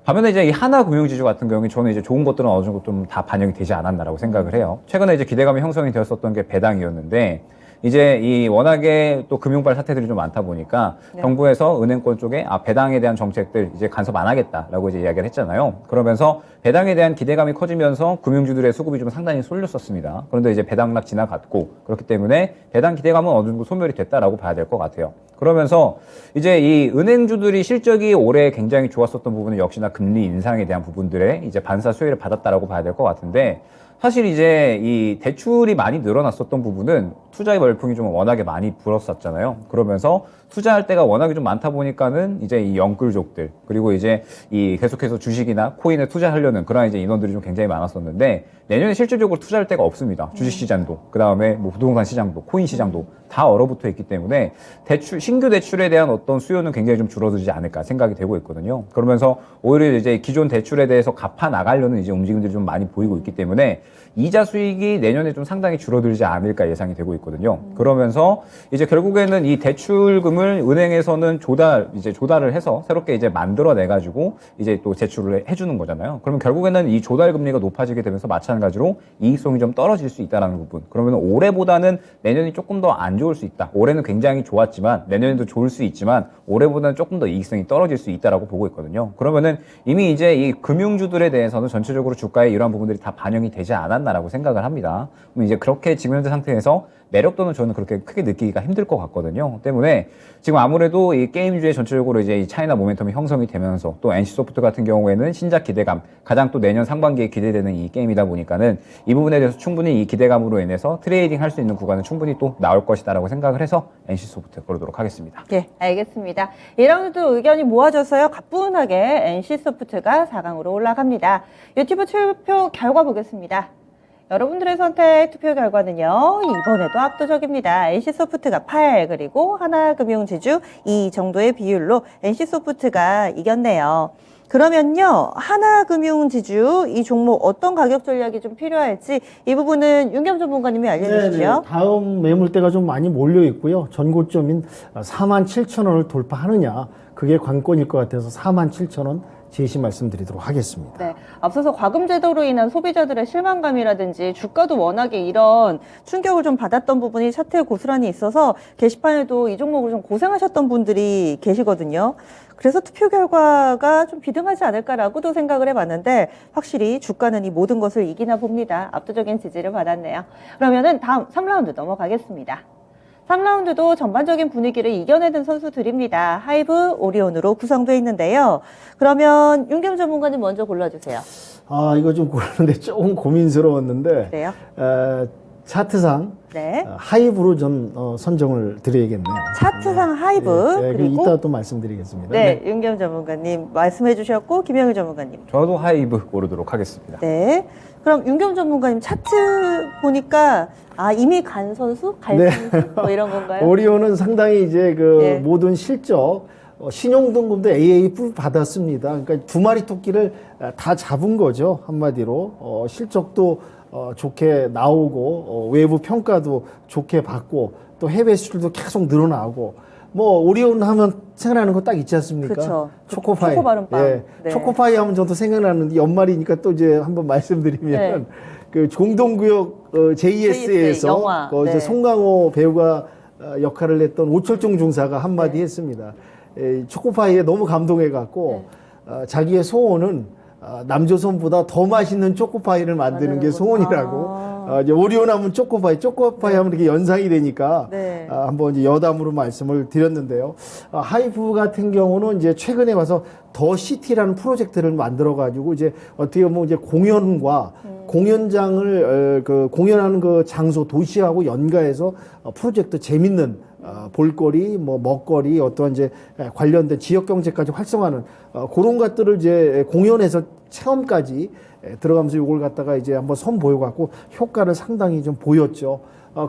반면에 이제 이 하나금융지주 같은 경우에 저는 이제 좋은 것들은 어느 정도 좀 다 반영이 되지 않았나라고 생각을 해요. 최근에 이제 기대감이 형성이 되었었던 게 배당이었는데, 이제 이 워낙에 또 금융발 사태들이 좀 많다 보니까 정부에서 은행권 쪽에 배당에 대한 정책들 이제 간섭 안 하겠다라고 이제 이야기를 했잖아요. 그러면서 배당에 대한 기대감이 커지면서 금융주들의 수급이 좀 상당히 쏠렸었습니다. 그런데 이제 배당락 지나갔고, 그렇기 때문에 배당 기대감은 어느 정도 소멸이 됐다라고 봐야 될 것 같아요. 그러면서 이제 이 은행주들이 실적이 올해 굉장히 좋았었던 부분은 역시나 금리 인상에 대한 부분들에 이제 반사 수혜를 받았다라고 봐야 될 것 같은데, 사실 이제 이 대출이 많이 늘어났었던 부분은 투자의 월풍이 좀 워낙에 많이 불었었잖아요. 그러면서 투자할 때가 워낙에 좀 많다 보니까는 이제 이 영끌족들, 그리고 이제 이 계속해서 주식이나 코인에 투자하려는 그런 이제 인원들이 좀 굉장히 많았었는데, 내년에 실질적으로 투자할 데가 없습니다. 주식 시장도, 그 다음에 뭐 부동산 시장도, 코인 시장도 다 얼어붙어 있기 때문에 신규 대출에 대한 어떤 수요는 굉장히 좀 줄어들지 않을까 생각이 되고 있거든요. 그러면서 오히려 이제 기존 대출에 대해서 갚아 나가려는 이제 움직임들이 좀 많이 보이고 있기 때문에 이자 수익이 내년에 좀 상당히 줄어들지 않을까 예상이 되고 있거든요. 그러면서 이제 결국에는 이 대출금을 은행에서는 조달을 해서 새롭게 이제 만들어내 가지고 이제 또 제출을 해주는 거잖아요. 그러면 결국에는 이 조달 금리가 높아지게 되면서 마찬가지로 이익성이 좀 떨어질 수 있다라는 부분. 그러면 올해보다는 내년이 조금 더 안 좋을 수 있다. 올해는 굉장히 좋았지만 내년에도 좋을 수 있지만 올해보다는 조금 더 이익성이 떨어질 수 있다라고 보고 있거든요. 그러면은 이미 이제 이 금융주들에 대해서는 전체적으로 주가에 이러한 부분들이 다 반영이 되지 않았나라고 생각을 합니다. 그럼 이제 그렇게 지금 현재 상태에서 매력도는 저는 그렇게 크게 느끼기가 힘들 것 같거든요. 때문에 지금 아무래도 이 게임주에 전체적으로 이제 이 차이나 모멘텀이 형성이 되면서 또 NC소프트 같은 경우에는 신작 기대감, 가장 또 내년 상반기에 기대되는 이 게임이다 보니까는 이 부분에 대해서 충분히 이 기대감으로 인해서 트레이딩 할 수 있는 구간은 충분히 또 나올 것이다라고 생각을 해서 NC소프트 고르도록 하겠습니다. 예, 알겠습니다. 1라운드 의견이 모아져서요, 가뿐하게 NC소프트가 4강으로 올라갑니다. 유튜브 투표 결과 보겠습니다. 여러분들의 선택 투표 결과는요, 이번에도 압도적입니다. NC소프트가 8, 그리고 하나금융지주 2 정도의 비율로 NC소프트가 이겼네요. 그러면요, 하나금융지주 이 종목 어떤 가격 전략이 좀 필요할지 이 부분은 윤겸 전문가님이 알려주시죠. 네네. 다음 매물대가 좀 많이 몰려 있고요. 전고점인 47,000원을 돌파하느냐, 그게 관건일 것 같아서 47,000원 제시 말씀드리도록 하겠습니다. 네, 앞서서 과금 제도로 인한 소비자들의 실망감이라든지 주가도 워낙에 이런 충격을 좀 받았던 부분이 차트에 고스란히 있어서 게시판에도 이 종목을 좀 고생하셨던 분들이 계시거든요. 그래서 투표 결과가 좀 비등하지 않을까라고도 생각을 해봤는데, 확실히 주가는 이 모든 것을 이기나 봅니다. 압도적인 지지를 받았네요. 그러면은 다음 3라운드 넘어가겠습니다. 3라운드도 전반적인 분위기를 이겨내는 선수들입니다. 하이브, 오리온으로 구성되어 있는데요. 그러면 윤겸 전문가님 먼저 골라주세요. 이거 좀 고르는데 조금 고민스러웠는데, 그래요? 차트상 네. 하이브로 전 선정을 드려야겠네요. 차트상 하이브, 네, 그리고 이따 또 말씀드리겠습니다. 네, 윤겸 전문가님 말씀해 주셨고, 김영일 전문가님. 저도 하이브 고르도록 하겠습니다. 네. 그럼 윤겸 전문가님 차트 보니까 이미 간 선수? 갈 네. 선수? 뭐 이런 건가요? 오리온은 상당히 이제 예. 모든 실적 신용등급도 AA 받았습니다. 그러니까 두 마리 토끼를 다 잡은 거죠. 한마디로 실적도 좋게 나오고 외부 평가도 좋게 받고 또 해외 수출도 계속 늘어나고 뭐 오리온 하면 생각나는 거 딱 있지 않습니까? 그쵸. 초코파이. 초코바른빵. 예. 네. 초코파이 하면 저도 생각나는데 연말이니까 또 이제 한번 말씀드리면 네. 그 종동구역 JS에서 영화. 이제 네. 송강호 배우가 역할을 했던 오철종 중사가 한마디 네. 했습니다. 초코파이에 너무 감동해갖고 자기의 소원은 남조선보다 더 맛있는 초코파이를 만드는 게 만드는구나. 소원이라고. 이제 오리온 하면 초코파이 하면 이렇게 연상이 되니까 네. 한번 이제 여담으로 말씀을 드렸는데요. 하이브 같은 경우는 이제 최근에 와서 더 시티라는 프로젝트를 만들어 가지고 이제 어떻게 보면 이제 공연과 공연장을 그 공연하는 그 장소 도시하고 연가해서 프로젝트 재밌는 볼거리, 뭐 먹거리, 어떤 이제 관련된 지역 경제까지 활성화하는 그런 것들을 이제 공연에서 체험까지 들어가면서 이걸 갖다가 이제 한번 선보여갖고 효과를 상당히 좀 보였죠.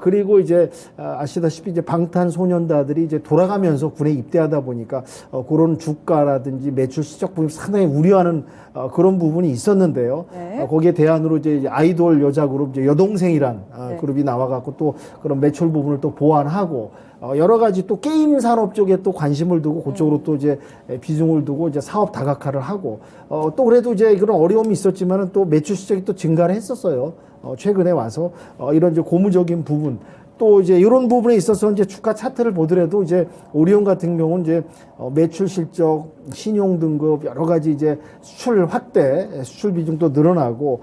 그리고 이제 아시다시피 이제 방탄소년단들이 이제 돌아가면서 군에 입대하다 보니까 그런 주가라든지 매출 실적 부분이 상당히 우려하는 그런 부분이 있었는데요. 네. 거기에 대안으로 이제 아이돌 여자 그룹 이제 여동생이란 네. 그룹이 나와갖고 또 그런 매출 부분을 또 보완하고 여러 가지 또 게임 산업 쪽에 또 관심을 두고 그쪽으로 또 이제 비중을 두고 이제 사업 다각화를 하고 또 그래도 이제 그런 어려움이 있었지만은 또 매출 실적이 또 증가를 했었어요. 최근에 와서 이런 이제 고무적인 부분 또 이제 이런 부분에 있어서 이제 주가 차트를 보더라도 이제 오리온 같은 경우는 이제 매출 실적, 신용 등급 여러 가지 이제 수출 확대, 수출 비중도 늘어나고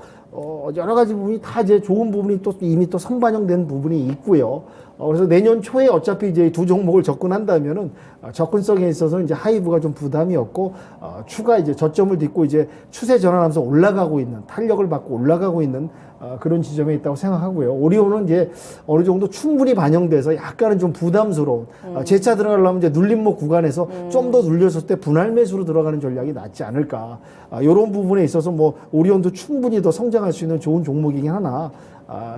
여러 가지 부분이 다 이제 좋은 부분이 또 이미 또 선반영된 부분이 있고요. 그래서 내년 초에 어차피 이제 두 종목을 접근한다면은 접근성에 있어서 이제 하이브가 좀 부담이었고 추가 이제 저점을 딛고 이제 추세 전환하면서 올라가고 있는 탄력을 받고 올라가고 있는 그런 지점에 있다고 생각하고요. 오리온은 이제 어느 정도 충분히 반영돼서 약간은 좀 부담스러운 재차 들어가려면 이제 눌림목 구간에서 좀 더 눌렸을 때 분할 매수로 들어가는 전략이 낫지 않을까. 이런 부분에 있어서 뭐 오리온도 충분히 더 성장할 수 있는 좋은 종목이긴 하나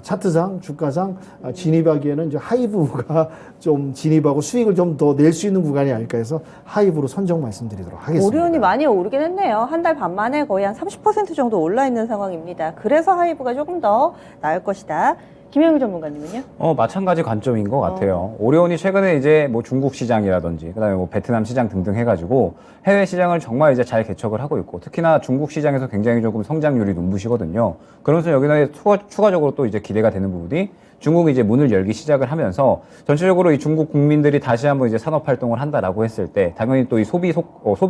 차트상 주가상 진입하기에는 이제 하이브가 좀 진입하고 수익을 좀 더 낼 수 있는 구간이 아닐까 해서 하이브로 선정 말씀드리도록 하겠습니다. 오리온이 많이 오르긴 했네요. 한 달 반 만에 거의 한 30% 정도 올라 있는 상황입니다. 그래서 하이브가 조금 더 나을 것이다. 김영일 전문가님은요? 마찬가지 관점인 것 같아요. 오리온이 최근에 이제 뭐 중국 시장이라든지, 그다음에 뭐 베트남 시장 등등 해가지고 해외 시장을 정말 이제 잘 개척을 하고 있고, 특히나 중국 시장에서 굉장히 조금 성장률이 눈부시거든요. 그러면서 여기는 추가적으로 또 이제 기대가 되는 부분이 중국이 이제 문을 열기 시작을 하면서 전체적으로 이 중국 국민들이 다시 한번 이제 산업 활동을 한다라고 했을 때 당연히 또 이 소비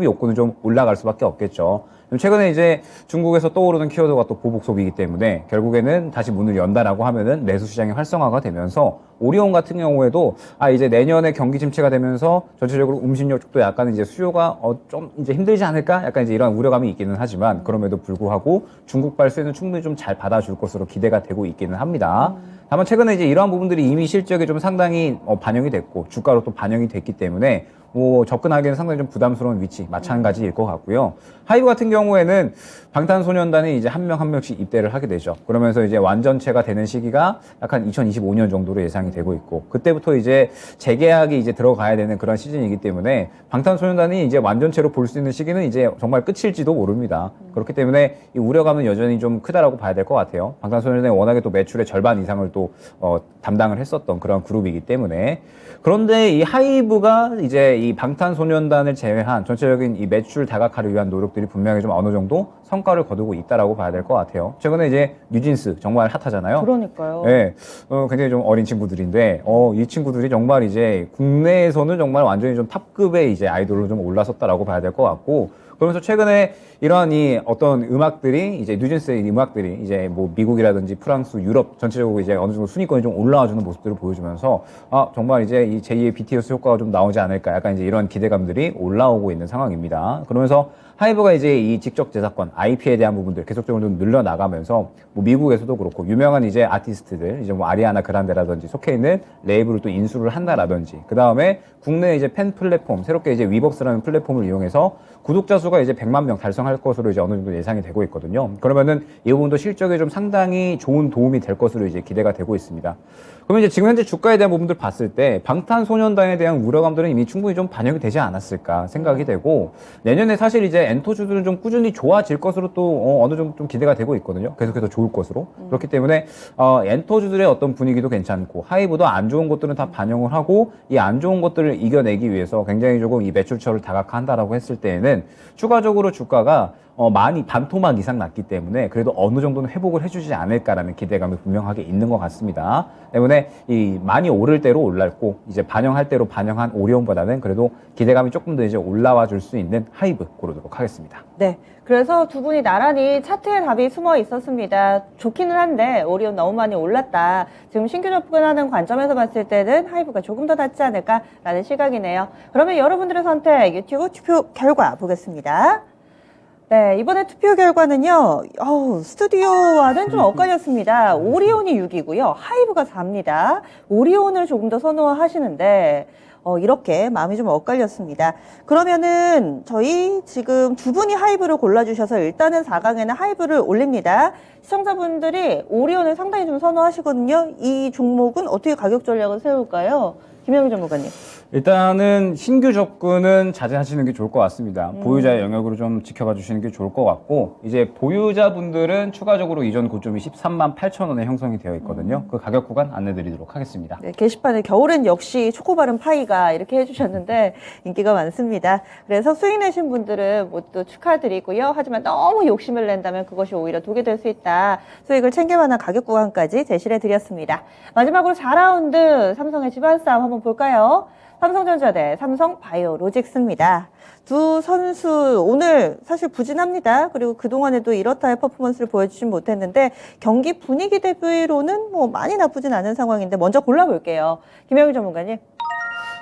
욕구는 좀 올라갈 수밖에 없겠죠. 최근에 이제 중국에서 떠오르는 키워드가 또 보복 소비이기 때문에 결국에는 다시 문을 연다라고 하면은 내수 시장이 활성화가 되면서 오리온 같은 경우에도 이제 내년에 경기 침체가 되면서 전체적으로 음식료 쪽도 약간 이제 수요가 좀 이제 힘들지 않을까? 약간 이제 이런 우려감이 있기는 하지만 그럼에도 불구하고 중국발 수혜는 충분히 좀 잘 받아줄 것으로 기대가 되고 있기는 합니다. 다만 최근에 이제 이러한 부분들이 이미 실적에 좀 상당히 반영이 됐고 주가로 또 반영이 됐기 때문에 뭐 접근하기에는 상당히 좀 부담스러운 위치 마찬가지일 것 같고요. 하이브 같은 경우에는 방탄소년단이 이제 한 명 한 명씩 입대를 하게 되죠. 그러면서 이제 완전체가 되는 시기가 약간 2025년 정도로 예상이 되고 있고 그때부터 이제 재계약이 이제 들어가야 되는 그런 시즌이기 때문에 방탄소년단이 이제 완전체로 볼 수 있는 시기는 이제 정말 끝일지도 모릅니다. 그렇기 때문에 이 우려감은 여전히 좀 크다라고 봐야 될 것 같아요. 방탄소년단이 워낙에 또 매출의 절반 이상을 또 담당을 했었던 그런 그룹이기 때문에 그런데 이 하이브가 이제 이 방탄소년단을 제외한 전체적인 이 매출 다각화를 위한 노력들이 분명히 좀 어느 정도 성과를 거두고 있다라고 봐야 될 것 같아요. 최근에 이제 뉴진스 정말 핫하잖아요. 그러니까요. 네, 굉장히 좀 어린 친구들인데 이 친구들이 정말 이제 국내에서는 정말 완전히 좀 탑급의 이제 아이돌로 좀 올라섰다라고 봐야 될 것 같고 그러면서 최근에 이러한 이 어떤 음악들이 이제 뉴진스의 음악들이 이제 뭐 미국이라든지 프랑스, 유럽 전체적으로 이제 어느 정도 순위권이 좀 올라와주는 모습들을 보여주면서 정말 이제 이 제2의 BTS 효과가 좀 나오지 않을까 약간 이제 이런 기대감들이 올라오고 있는 상황입니다. 그러면서 하이브가 이제 이 직접 제작권, IP에 대한 부분들 계속적으로 좀 늘려나가면서 뭐 미국에서도 그렇고 유명한 이제 아티스트들 이제 뭐 아리아나 그란데라든지 속해 있는 레이블을 또 인수를 한다라든지 그 다음에 국내 이제 팬 플랫폼 새롭게 이제 위벅스라는 플랫폼을 이용해서 구독자 수가 이제 100만 명 달성할 것으로 이제 어느 정도 예상이 되고 있거든요. 그러면은 이 부분도 실적에 좀 상당히 좋은 도움이 될 것으로 이제 기대가 되고 있습니다. 그러면 이제 지금 현재 주가에 대한 부분들 봤을 때 방탄소년단에 대한 우려감들은 이미 충분히 좀 반영이 되지 않았을까 생각이 되고 내년에 사실 이제 엔터주들은 좀 꾸준히 좋아질 것으로 또 어느 정도 좀 기대가 되고 있거든요. 계속해서 좋을 것으로. 그렇기 때문에 엔터주들의 어떤 분위기도 괜찮고 하이브도 안 좋은 것들은 다 반영을 하고 이 안 좋은 것들을 이겨내기 위해서 굉장히 조금 이 매출처를 다각화한다라고 했을 때에는 추가적으로 주가가 많이 반토막 이상 났기 때문에 그래도 어느 정도는 회복을 해주지 않을까라는 기대감이 분명하게 있는 것 같습니다. 때문에 이 많이 오를 대로 올랐고 이제 반영할 대로 반영한 오리온보다는 그래도 기대감이 조금 더 이제 올라와 줄 수 있는 하이브 고르도록 하겠습니다. 네. 그래서 두 분이 나란히 차트에 답이 숨어 있었습니다. 좋기는 한데 오리온 너무 많이 올랐다. 지금 신규 접근하는 관점에서 봤을 때는 하이브가 조금 더 낫지 않을까라는 시각이네요. 그러면 여러분들의 선택 유튜브 투표 결과 보겠습니다. 네, 이번에 투표 결과는요, 스튜디오와는 좀 엇갈렸습니다. 오리온이 6이고요, 하이브가 4입니다. 오리온을 조금 더 선호하시는데, 이렇게 마음이 좀 엇갈렸습니다. 그러면은, 저희 지금 두 분이 하이브를 골라주셔서 일단은 4강에는 하이브를 올립니다. 시청자분들이 오리온을 상당히 좀 선호하시거든요. 이 종목은 어떻게 가격 전략을 세울까요? 김영희 전문가님. 일단은 신규 접근은 자제하시는 게 좋을 것 같습니다. 보유자의 영역으로 좀 지켜봐 주시는 게 좋을 것 같고 이제 보유자분들은 추가적으로 이전 고점이 13만 8천 원에 형성이 되어 있거든요. 그 가격 구간 안내드리도록 하겠습니다. 네, 게시판에 겨울엔 역시 초코바른 파이가 이렇게 해주셨는데 인기가 많습니다. 그래서 수익 내신 분들은 모두 축하드리고요. 하지만 너무 욕심을 낸다면 그것이 오히려 독이 될 수 있다. 수익을 챙길 만한 가격 구간까지 제시를 해드렸습니다. 마지막으로 4라운드 삼성의 집안 싸움 한번 볼까요? 삼성전자 대 삼성바이오로직스입니다. 두 선수 오늘 사실 부진합니다. 그리고 그동안에도 이렇다의 퍼포먼스를 보여주진 못했는데 경기 분위기 대비로는 뭐 많이 나쁘진 않은 상황인데 먼저 골라볼게요. 김영일 전문가님.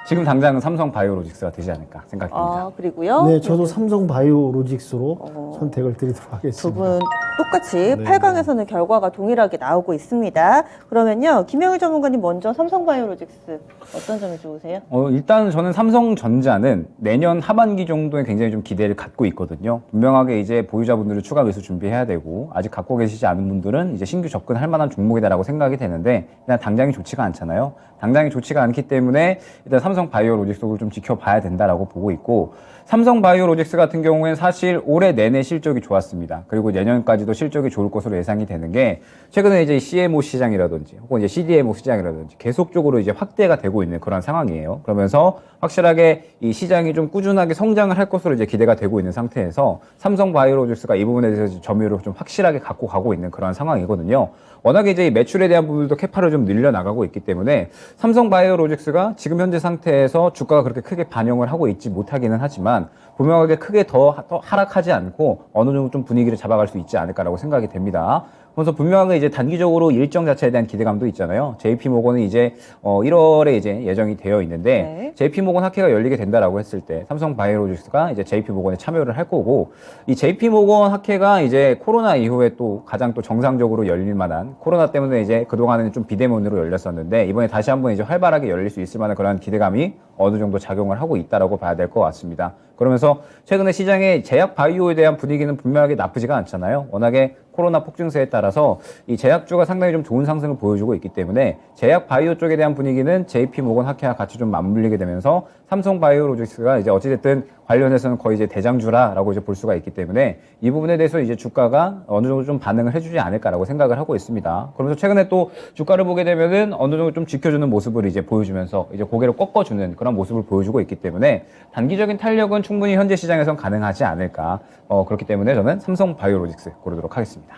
지금 당장은 삼성바이오로직스가 되지 않을까 생각됩니다. 그리고요. 네, 저도 삼성 바이오로직스로 선택을 드리도록 하겠습니다. 두 분 똑같이 네. 8강에서는 결과가 동일하게 나오고 있습니다. 그러면요, 김영일 전문가님 먼저 삼성바이오로직스 어떤 점이 좋으세요? 일단 저는 삼성전자는 내년 하반기 정도에 굉장히 좀 기대를 갖고 있거든요. 분명하게 이제 보유자분들은 추가 매수 준비해야 되고 아직 갖고 계시지 않은 분들은 이제 신규 접근할 만한 종목이다라고 생각이 되는데 일단 당장이 좋지가 않잖아요. 당장이 좋지가 않기 때문에 일단 삼성바이오로직스를 좀 지켜봐야 된다라고 보고 있고 삼성바이오로직스 같은 경우에는 사실 올해 내내 실적이 좋았습니다. 그리고 내년까지도 실적이 좋을 것으로 예상이 되는 게 최근에 이제 CMO 시장이라든지 혹은 이제 CDMO 시장이라든지 계속적으로 이제 확대가 되고 있는 그런 상황이에요. 그러면서 확실하게 이 시장이 좀 꾸준하게 성장을 할 것으로 이제 기대가 되고 있는 상태에서 삼성바이오로직스가 이 부분에 대해서 점유율을 좀 확실하게 갖고 가고 있는 그런 상황이거든요. 워낙에 이제 매출에 대한 부분도 캐파를 좀 늘려나가고 있기 때문에 삼성바이오로직스가 지금 현재 상태에서 주가가 그렇게 크게 반영을 하고 있지 못하기는 하지만 분명하게 크게 더 하락하지 않고 어느 정도 좀 분위기를 잡아갈 수 있지 않을까라고 생각이 됩니다. 그래서 분명하게 이제 단기적으로 일정 자체에 대한 기대감도 있잖아요. JP모건은 이제 1월에 이제 예정이 되어 있는데 네. JP모건 학회가 열리게 된다라고 했을 때 삼성바이오로직스가 이제 JP모건에 참여를 할 거고 이 JP모건 학회가 이제 코로나 이후에 또 가장 또 정상적으로 열릴 만한 코로나 때문에 이제 그동안은 좀 비대면으로 열렸었는데 이번에 다시 한번 이제 활발하게 열릴 수 있을 만한 그런 기대감이 어느 정도 작용을 하고 있다라고 봐야 될 것 같습니다. 그러면서 최근에 시장의 제약 바이오에 대한 분위기는 분명하게 나쁘지가 않잖아요. 워낙에 코로나 폭증세에 따라서 이 제약주가 상당히 좀 좋은 상승을 보여주고 있기 때문에 제약 바이오 쪽에 대한 분위기는 JP모건 학회와 같이 좀 맞물리게 되면서 삼성바이오로직스가 이제 어찌됐든 관련해서는 거의 이제 대장주라라고 이제 볼 수가 있기 때문에 이 부분에 대해서 이제 주가가 어느 정도 좀 반응을 해주지 않을까라고 생각을 하고 있습니다. 그러면서 최근에 또 주가를 보게 되면은 어느 정도 좀 지켜주는 모습을 이제 보여주면서 이제 고개를 꺾어주는 그런 모습을 보여주고 있기 때문에 단기적인 탄력은 충분히 현재 시장에선 가능하지 않을까. 그렇기 때문에 저는 삼성바이오로직스 고르도록 하겠습니다.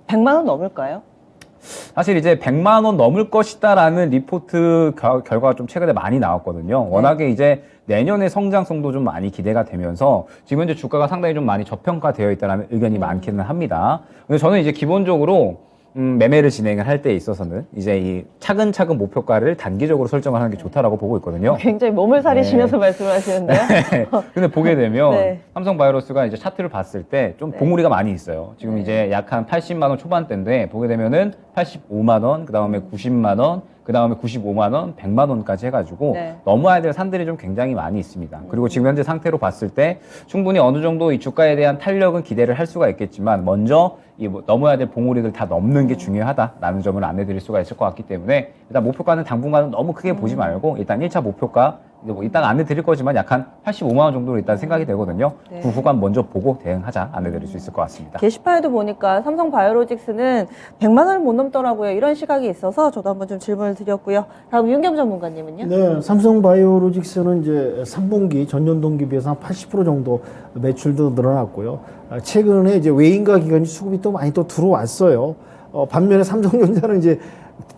100만 원 넘을까요? 사실 이제 100만 원 넘을 것이다라는 리포트 결과가 좀 최근에 많이 나왔거든요. 워낙에 이제 내년의 성장성도 좀 많이 기대가 되면서 지금 현재 주가가 상당히 좀 많이 저평가되어 있다는 의견이 많기는 합니다. 근데 저는 이제 기본적으로 매매를 진행을 할 때 있어서는 이제 이 차근차근 목표가를 단기적으로 설정을 하는 게 좋다라고 보고 있거든요. 굉장히 몸을 사리시면서 말씀을 하시는데요. 근데 보게 되면 네. 삼성바이오로스가 이제 차트를 봤을 때 좀 봉우리가 많이 있어요. 지금 이제 약 한 80만 원 초반대인데 보게 되면은 85만 원, 그 다음에 90만 원, 그 다음에 95만 원, 100만 원까지 해가지고 네. 넘어야 될 산들이 좀 굉장히 많이 있습니다. 그리고 지금 현재 상태로 봤을 때 충분히 어느 정도 이 주가에 대한 탄력은 기대를 할 수가 있겠지만 먼저 이 넘어야 될 봉우리들 다 넘는 게 중요하다라는 점을 안내드릴 수가 있을 것 같기 때문에 일단 목표가는 당분간은 너무 크게 보지 말고 일단 1차 목표가 뭐 이따가 안내 드릴 거지만 약 한 85만 원 정도로 일단 생각이 되거든요. 네. 그 구간 먼저 보고 대응하자 안내 드릴 수 있을 것 같습니다. 게시판에도 보니까 삼성 바이오로직스는 100만 원을 못 넘더라고요. 이런 시각이 있어서 저도 한번 좀 질문을 드렸고요. 다음 윤겸 전문가님은요? 네, 삼성바이오로직스는 이제 3분기 전년 동기 비해서 한 80% 정도 매출도 늘어났고요. 최근에 이제 외인과 기관이 수급이 또 많이 또 들어왔어요. 반면에 삼성전자는 이제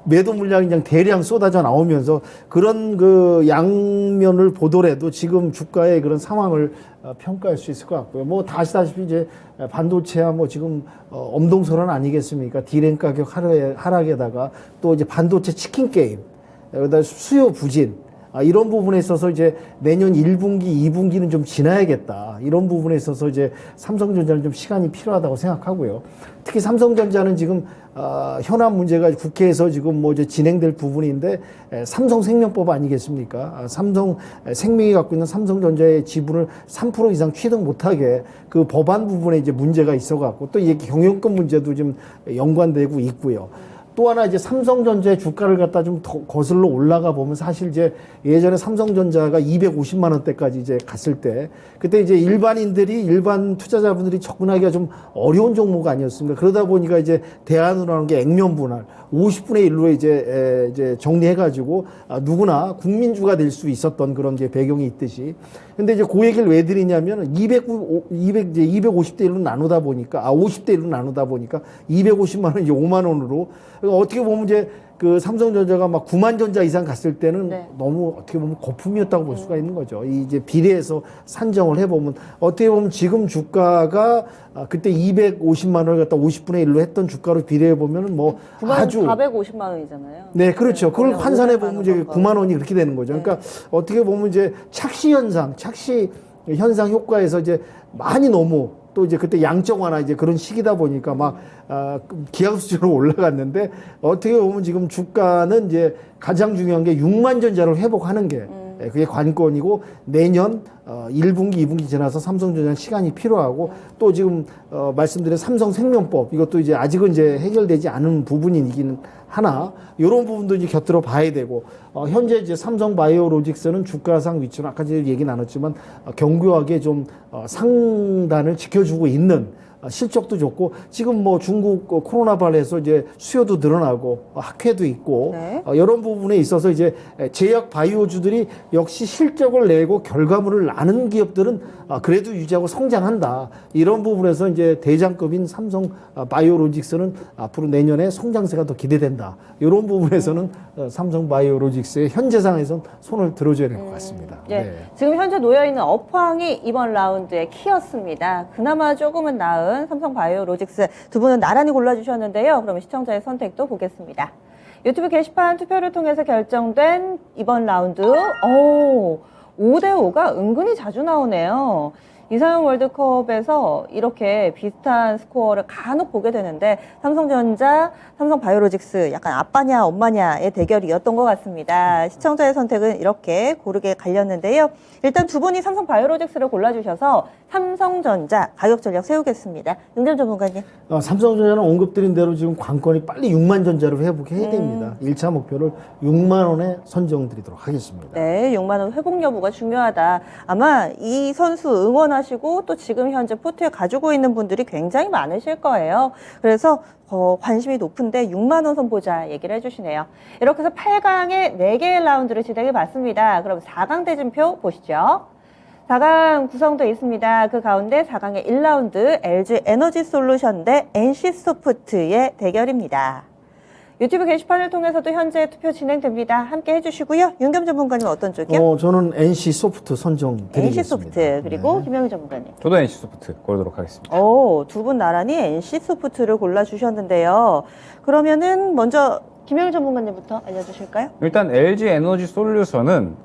매도 물량이 그냥 대량 쏟아져 나오면서 그런 그 양면을 보더라도 지금 주가의 그런 상황을 평가할 수 있을 것 같고요. 뭐 다 아시다시피 이제 반도체야 뭐 지금 엄동설환 아니겠습니까? 디램 가격 하락에다가 또 이제 반도체 치킨 게임, 그다음 수요 부진. 이런 부분에 있어서 이제 내년 1분기, 2분기는 좀 지나야겠다. 이런 부분에 있어서 이제 삼성전자는 좀 시간이 필요하다고 생각하고요. 특히 삼성전자는 지금 현안 문제가 국회에서 지금 뭐 이제 진행될 부분인데 삼성생명법 아니겠습니까? 삼성생명이 갖고 있는 삼성전자의 지분을 3% 이상 취득 못하게 그 법안 부분에 이제 문제가 있어갖고 또 이게 경영권 문제도 좀 연관되고 있고요. 또 하나 이제 삼성전자의 주가를 갖다 좀 더 거슬러 올라가 보면 사실 이제 예전에 삼성전자가 250만 원대까지 이제 갔을 때 그때 이제 일반 투자자분들이 접근하기가 좀 어려운 종목 아니었습니까? 그러다 보니까 이제 대안으로 하는 게 액면 분할 50분의 1로 이제 정리해가지고 누구나 국민주가 될 수 있었던 그런 이제 배경이 있듯이. 근데 이제 그 얘기를 왜 드리냐면 250대 1로 나누다 보니까 50대 1로 나누다 보니까 250만 원 이제 5만 원으로 어떻게 보면 이제 그 삼성전자가 막 9만 전자 이상 갔을 때는 네. 너무 어떻게 보면 거품이었다고 볼 수가 있는 거죠. 이 이제 비례해서 산정을 해보면 어떻게 보면 지금 주가가 그때 250만 원을 갖다 50분의 1로 했던 주가로 비례해 보면은 뭐 9만 아주 450만 원이잖아요. 네, 그렇죠. 그걸 그러면 환산해 500만 보면 원 이제 정도. 9만 원이 그렇게 되는 거죠. 그러니까 어떻게 보면 이제 착시 현상 효과에서 이제 많이 너무 또 이제 그때 양적 완화 이제 그런 시기다 보니까 막 기하급수적으로 올라갔는데 어떻게 보면 지금 주가는 이제 가장 중요한 게 6만 전자를 회복하는 게 그게 관건이고 내년 1분기, 2분기 지나서 삼성전자는 시간이 필요하고 또 지금 말씀드린 삼성생명법 이것도 이제 아직은 이제 해결되지 않은 부분이긴 하나 이런 부분도 이제 곁들여 봐야 되고 현재 이제 삼성바이오로직스는 주가상 위치는 아까 제가 얘기 나눴지만 견고하게 좀 상단을 지켜주고 있는 실적도 좋고 지금 뭐 중국 코로나 발해서 이제 수요도 늘어나고 학회도 있고 네. 이런 부분에 있어서 이제 제약 바이오주들이 역시 실적을 내고 결과물을 나는 기업들은 그래도 유지하고 성장한다. 이런 부분에서 이제 대장급인 삼성 바이오로직스는 앞으로 내년에 성장세가 더 기대된다. 이런 부분에서는 삼성 바이오로직스의 현재 상황에선 손을 들어줘야 될 것 같습니다. 예, 네. 지금 현재 놓여있는 업황이 이번 라운드의 키였습니다. 그나마 조금은 나은 삼성 바이오로직스 두 분은 나란히 골라주셨는데요. 그러면 시청자의 선택도 보겠습니다. 유튜브 게시판 투표를 통해서 결정된 이번 라운드 5대5가 은근히 자주 나오네요. 이상형 월드컵에서 이렇게 비슷한 스코어를 간혹 보게 되는데 삼성전자, 삼성바이오로직스 약간 아빠냐 엄마냐의 대결이었던 것 같습니다. 시청자의 선택은 이렇게 고르게 갈렸는데요. 일단 두 분이 삼성바이오로직스를 골라주셔서 삼성전자 가격 전략 세우겠습니다. 윤겸 전문가님. 삼성전자는 언급드린 대로 지금 관건이 빨리 6만 전자를 회복해야 됩니다. 1차 목표를 6만 원에 선정드리도록 하겠습니다. 네, 6만 원 회복 여부가 중요하다. 아마 이 선수 응원하시고 또 지금 현재 포트에 가지고 있는 분들이 굉장히 많으실 거예요. 그래서 관심이 높은데 6만 원 선보자 얘기를 해주시네요. 이렇게 해서 8강의 4개의 라운드를 진행해 봤습니다. 그럼 4강 대진표 보시죠. 4강 구성되어 있습니다. 그 가운데 4강의 1라운드 LG 에너지 솔루션 대 NC소프트의 대결입니다. 유튜브 게시판을 통해서도 현재 투표 진행됩니다. 함께 해주시고요. 윤겸 전문가님 어떤 쪽이요? 저는 NC소프트 선정드리겠습니다. NC소프트 그리고 네. 김영희 전문가님. 저도 NC소프트 고르도록 하겠습니다. 두 분 나란히 NC소프트를 골라주셨는데요. 그러면은 먼저 김영희 전문가님부터 알려주실까요? 일단 LG 에너지 솔루션은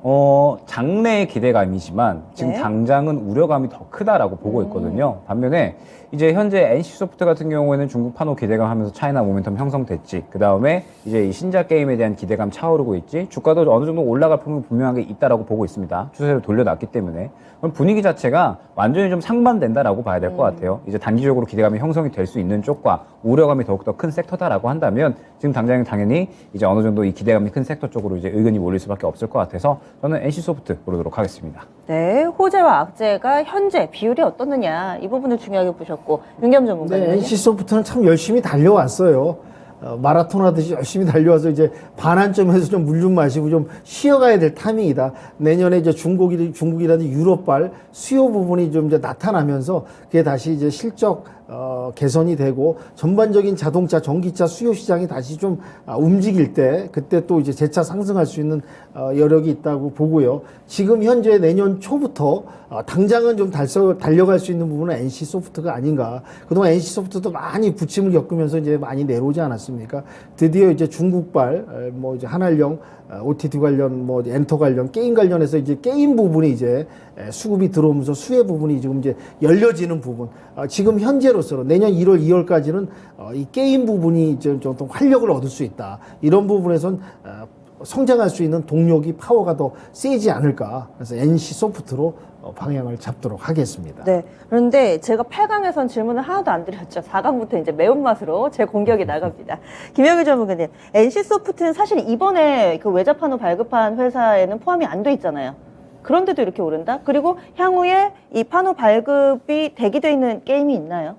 장래의 기대감이지만 지금 네. 당장은 우려감이 더 크다라고 보고 있거든요. 반면에 이제 현재 NC소프트 같은 경우에는 중국 판호 기대감 하면서 차이나 모멘텀 형성됐지. 그 다음에 이제 이 신작 게임에 대한 기대감 차오르고 있지. 주가도 어느 정도 올라갈 부분이 분명하게 있다라고 보고 있습니다. 추세를 돌려놨기 때문에. 그럼 분위기 자체가 완전히 좀 상반된다라고 봐야 될 것 같아요. 이제 단기적으로 기대감이 형성이 될 수 있는 쪽과 우려감이 더욱더 큰 섹터다라고 한다면 지금 당장은 당연히 보니 이제 어느 정도 이 기대감이 큰 섹터 쪽으로 이제 의견이 몰릴 수밖에 없을 것 같아서 저는 NC소프트 고르도록 하겠습니다. 네, 호재와 악재가 현재 비율이 어떻느냐 이 부분을 중요하게 보셨고 윤겸 전문가님. 네, NC소프트는 참 열심히 달려왔어요. 마라톤 하듯이 열심히 달려와서 이제 반환점에서 좀 물 좀 마시고 좀 쉬어가야 될 타이밍이다. 내년에 이제 중국이라든지 유럽발 수요 부분이 좀 이제 나타나면서 그게 다시 이제 실적 개선이 되고 전반적인 자동차, 전기차 수요 시장이 다시 좀 움직일 때 그때 또 이제 재차 상승할 수 있는 여력이 있다고 보고요. 지금 현재 내년 초부터 당장은 좀 달려갈 수 있는 부분은 NC소프트가 아닌가. 그동안 NC소프트도 많이 부침을 겪으면서 이제 많이 내려오지 않았습니까? 드디어 이제 중국발 뭐 이제 한알령 OTT 관련, 뭐 엔터 관련, 게임 관련해서 이제 게임 부분이 이제 수급이 들어오면서 수혜 부분이 지금 이제 열려지는 부분. 지금 현재로서는 내년 1월, 2월까지는 이 게임 부분이 이제 좀 활력을 얻을 수 있다. 이런 부분에선 성장할 수 있는 동력이 파워가 더 세지 않을까. 그래서 NC소프트로 방향을 잡도록 하겠습니다. 네. 그런데 제가 8강에선 질문을 하나도 안 드렸죠. 4강부터 이제 매운맛으로 제 공격이 나갑니다. 김영일 전문가님, NC소프트는 사실 이번에 그 외자판호 발급한 회사에는 포함이 안 돼 있잖아요. 그런데도 이렇게 오른다? 그리고 향후에 이 판호 발급이 대기돼 있는 게임이 있나요?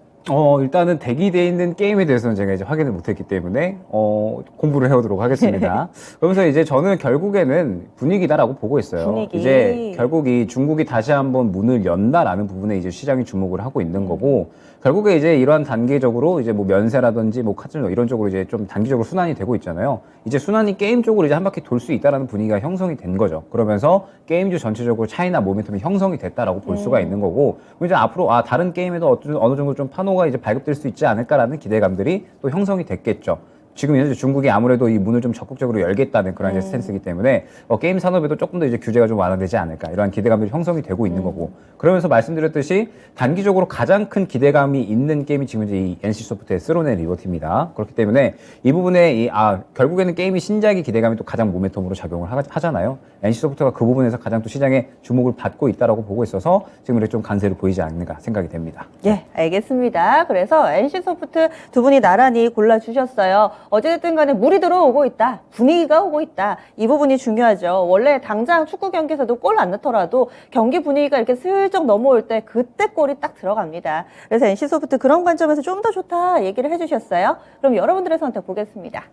일단은 대기되어 있는 게임에 대해서는 제가 이제 확인을 못했기 때문에, 공부를 해오도록 하겠습니다. 그러면서 이제 저는 결국에는 분위기다라고 보고 있어요. 분위기. 이제 결국 이 중국이 다시 한번 문을 연다라는 부분에 이제 시장이 주목을 하고 있는 거고, 결국에 이제 이러한 단계적으로 이제 뭐 면세라든지 뭐 카지노 이런 쪽으로 이제 좀 단기적으로 순환이 되고 있잖아요. 이제 순환이 게임 쪽으로 이제 한 바퀴 돌 수 있다라는 분위기가 형성이 된 거죠. 그러면서 게임주 전체적으로 차이나 모멘텀이 형성이 됐다라고 볼 수가 있는 거고, 이제 앞으로 다른 게임에도 어느 정도 좀 판호가 이제 발급될 수 있지 않을까라는 기대감들이 또 형성이 됐겠죠. 지금 현재 중국이 아무래도 이 문을 좀 적극적으로 열겠다는 그런 이제 스탠스이기 때문에 게임 산업에도 조금 더 이제 규제가 좀 완화되지 않을까 이러한 기대감들이 형성이 되고 있는 거고, 그러면서 말씀드렸듯이 단기적으로 가장 큰 기대감이 있는 게임이 지금 이제 이 NC소프트의 스론의 리버티입니다. 그렇기 때문에 이 부분에 결국에는 게임이 신작이 기대감이 또 가장 모멘텀으로 작용을 하잖아요. NC소프트가 그 부분에서 가장 또 시장의 주목을 받고 있다라고 보고 있어서 지금 이렇게 좀 간세를 보이지 않는가 생각이 됩니다. 예, 알겠습니다. 그래서 NC소프트 두 분이 나란히 골라주셨어요. 어쨌든 간에 물이 들어오고 있다. 분위기가 오고 있다. 이 부분이 중요하죠. 원래 당장 축구 경기에서도 골 안 넣더라도 경기 분위기가 이렇게 슬쩍 넘어올 때 그때 골이 딱 들어갑니다. 그래서 NC소프트 그런 관점에서 좀 더 좋다 얘기를 해주셨어요. 그럼 여러분들의 선택 보겠습니다.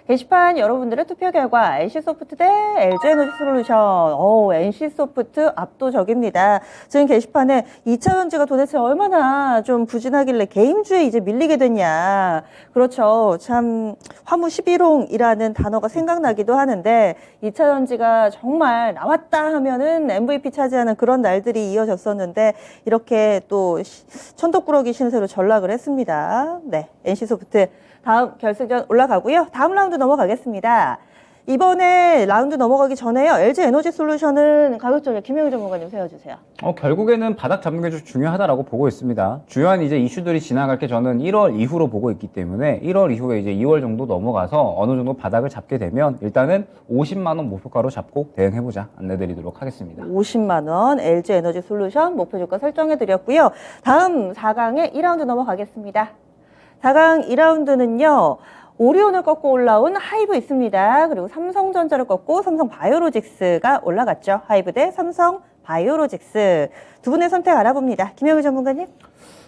게시판 여러분들의 투표 결과 NC소프트 대 LG에너지솔루션. NC소프트 압도적입니다. 지금 게시판에 2차전지가 도대체 얼마나 좀 부진하길래 게임주에 이제 밀리게 됐냐. 그렇죠. 참 화무 11홍이라는 단어가 생각나기도 하는데 2차전지가 정말 나왔다 하면은 MVP 차지하는 그런 날들이 이어졌었는데 이렇게 또 천덕꾸러기 신세로 전락을 했습니다. 네, NC소프트 다음 결승전 올라가고요. 다음 라운드 넘어가겠습니다. 이번에 라운드 넘어가기 전에요. LG에너지솔루션은 가급적이면 김영일 전문가님 세워주세요. 결국에는 바닥 잡는 게 좀 중요하다라고 보고 있습니다. 주요한 이제 이슈들이 지나갈 게 저는 1월 이후로 보고 있기 때문에 1월 이후에 이제 2월 정도 넘어가서 어느 정도 바닥을 잡게 되면 일단은 50만 원 목표가로 잡고 대응해보자 안내드리도록 하겠습니다. 50만 원 LG에너지솔루션 목표 주가 설정해드렸고요. 다음 4강의 2라운드 넘어가겠습니다. 4강 2라운드는요. 오리온을 꺾고 올라온 하이브 있습니다. 그리고 삼성전자를 꺾고 삼성바이오로직스가 올라갔죠. 하이브 대 삼성바이오로직스. 두 분의 선택 알아봅니다. 김영일 전문가님.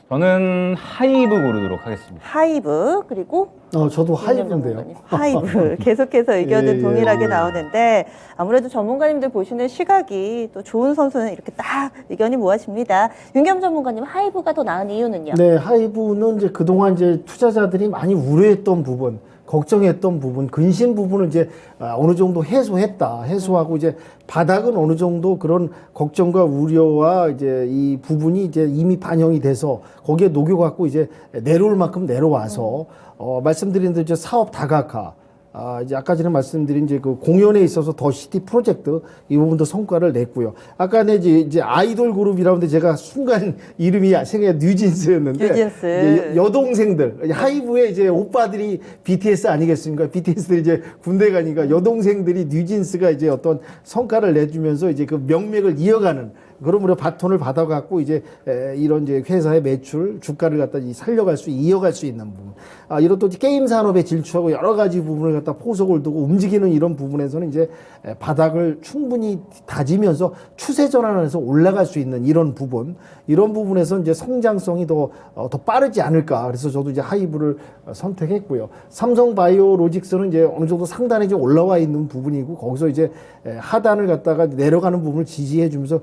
저는 하이브 고르도록 하겠습니다. 하이브 그리고 저도 하이브인데요. 하이브 계속해서 의견은 예, 동일하게 예. 나오는데 아무래도 전문가님들 보시는 시각이 또 좋은 선수는 이렇게 딱 의견이 모아집니다. 윤겸 전문가님 하이브가 더 나은 이유는요? 네, 하이브는 이제 그동안 이제 투자자들이 많이 우려했던 부분, 걱정했던 부분, 근심 부분을 이제 어느 정도 해소하고 이제 바닥은 어느 정도 그런 걱정과 우려와 이제 이 부분이 이제 이미 반영이 돼서 거기에 녹여갖고 이제 내려올 만큼 내려와서 말씀드린 대로 이제 사업 다각화, 이제 아까 전에 말씀드린 이제 그 공연에 있어서 더 시티 프로젝트 이 부분도 성과를 냈고요. 아까는 이제 아이돌 그룹이라는데 제가 순간 이름이 생각이 뉴진스였는데 뉴진스. 이제 여동생들 하이브의 이제 오빠들이 BTS 아니겠습니까? BTS들이 이제 군대 가니까 여동생들이 뉴진스가 이제 어떤 성과를 내주면서 이제 그 명맥을 이어가는 그럼 우리가 바톤을 받아갖고 이제 이런 이제 회사의 매출, 주가를 갖다 살려갈 수, 이어갈 수 있는 부분. 이런 또 게임 산업에 질주하고 여러 가지 부분을 갖다 포석을 두고 움직이는 이런 부분에서는 이제 바닥을 충분히 다지면서 추세 전환해서 올라갈 수 있는 이런 부분에서 이제 성장성이 더 빠르지 않을까. 그래서 저도 이제 하이브를 선택했고요. 삼성 바이오로직스는 이제 어느 정도 상단에 좀 올라와 있는 부분이고 거기서 이제 하단을 갖다가 내려가는 부분을 지지해주면서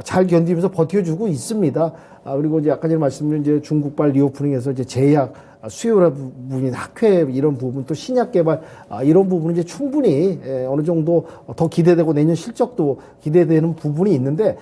잘 견디면서 버텨주고 있습니다. 그리고 이제 아까 전에 말씀드린 이제 중국발 리오프닝에서 이제 제약 수요라 부분이 학회 이런 부분 또 신약 개발 이런 부분은 이제 충분히 어느 정도 더 기대되고 내년 실적도 기대되는 부분이 있는데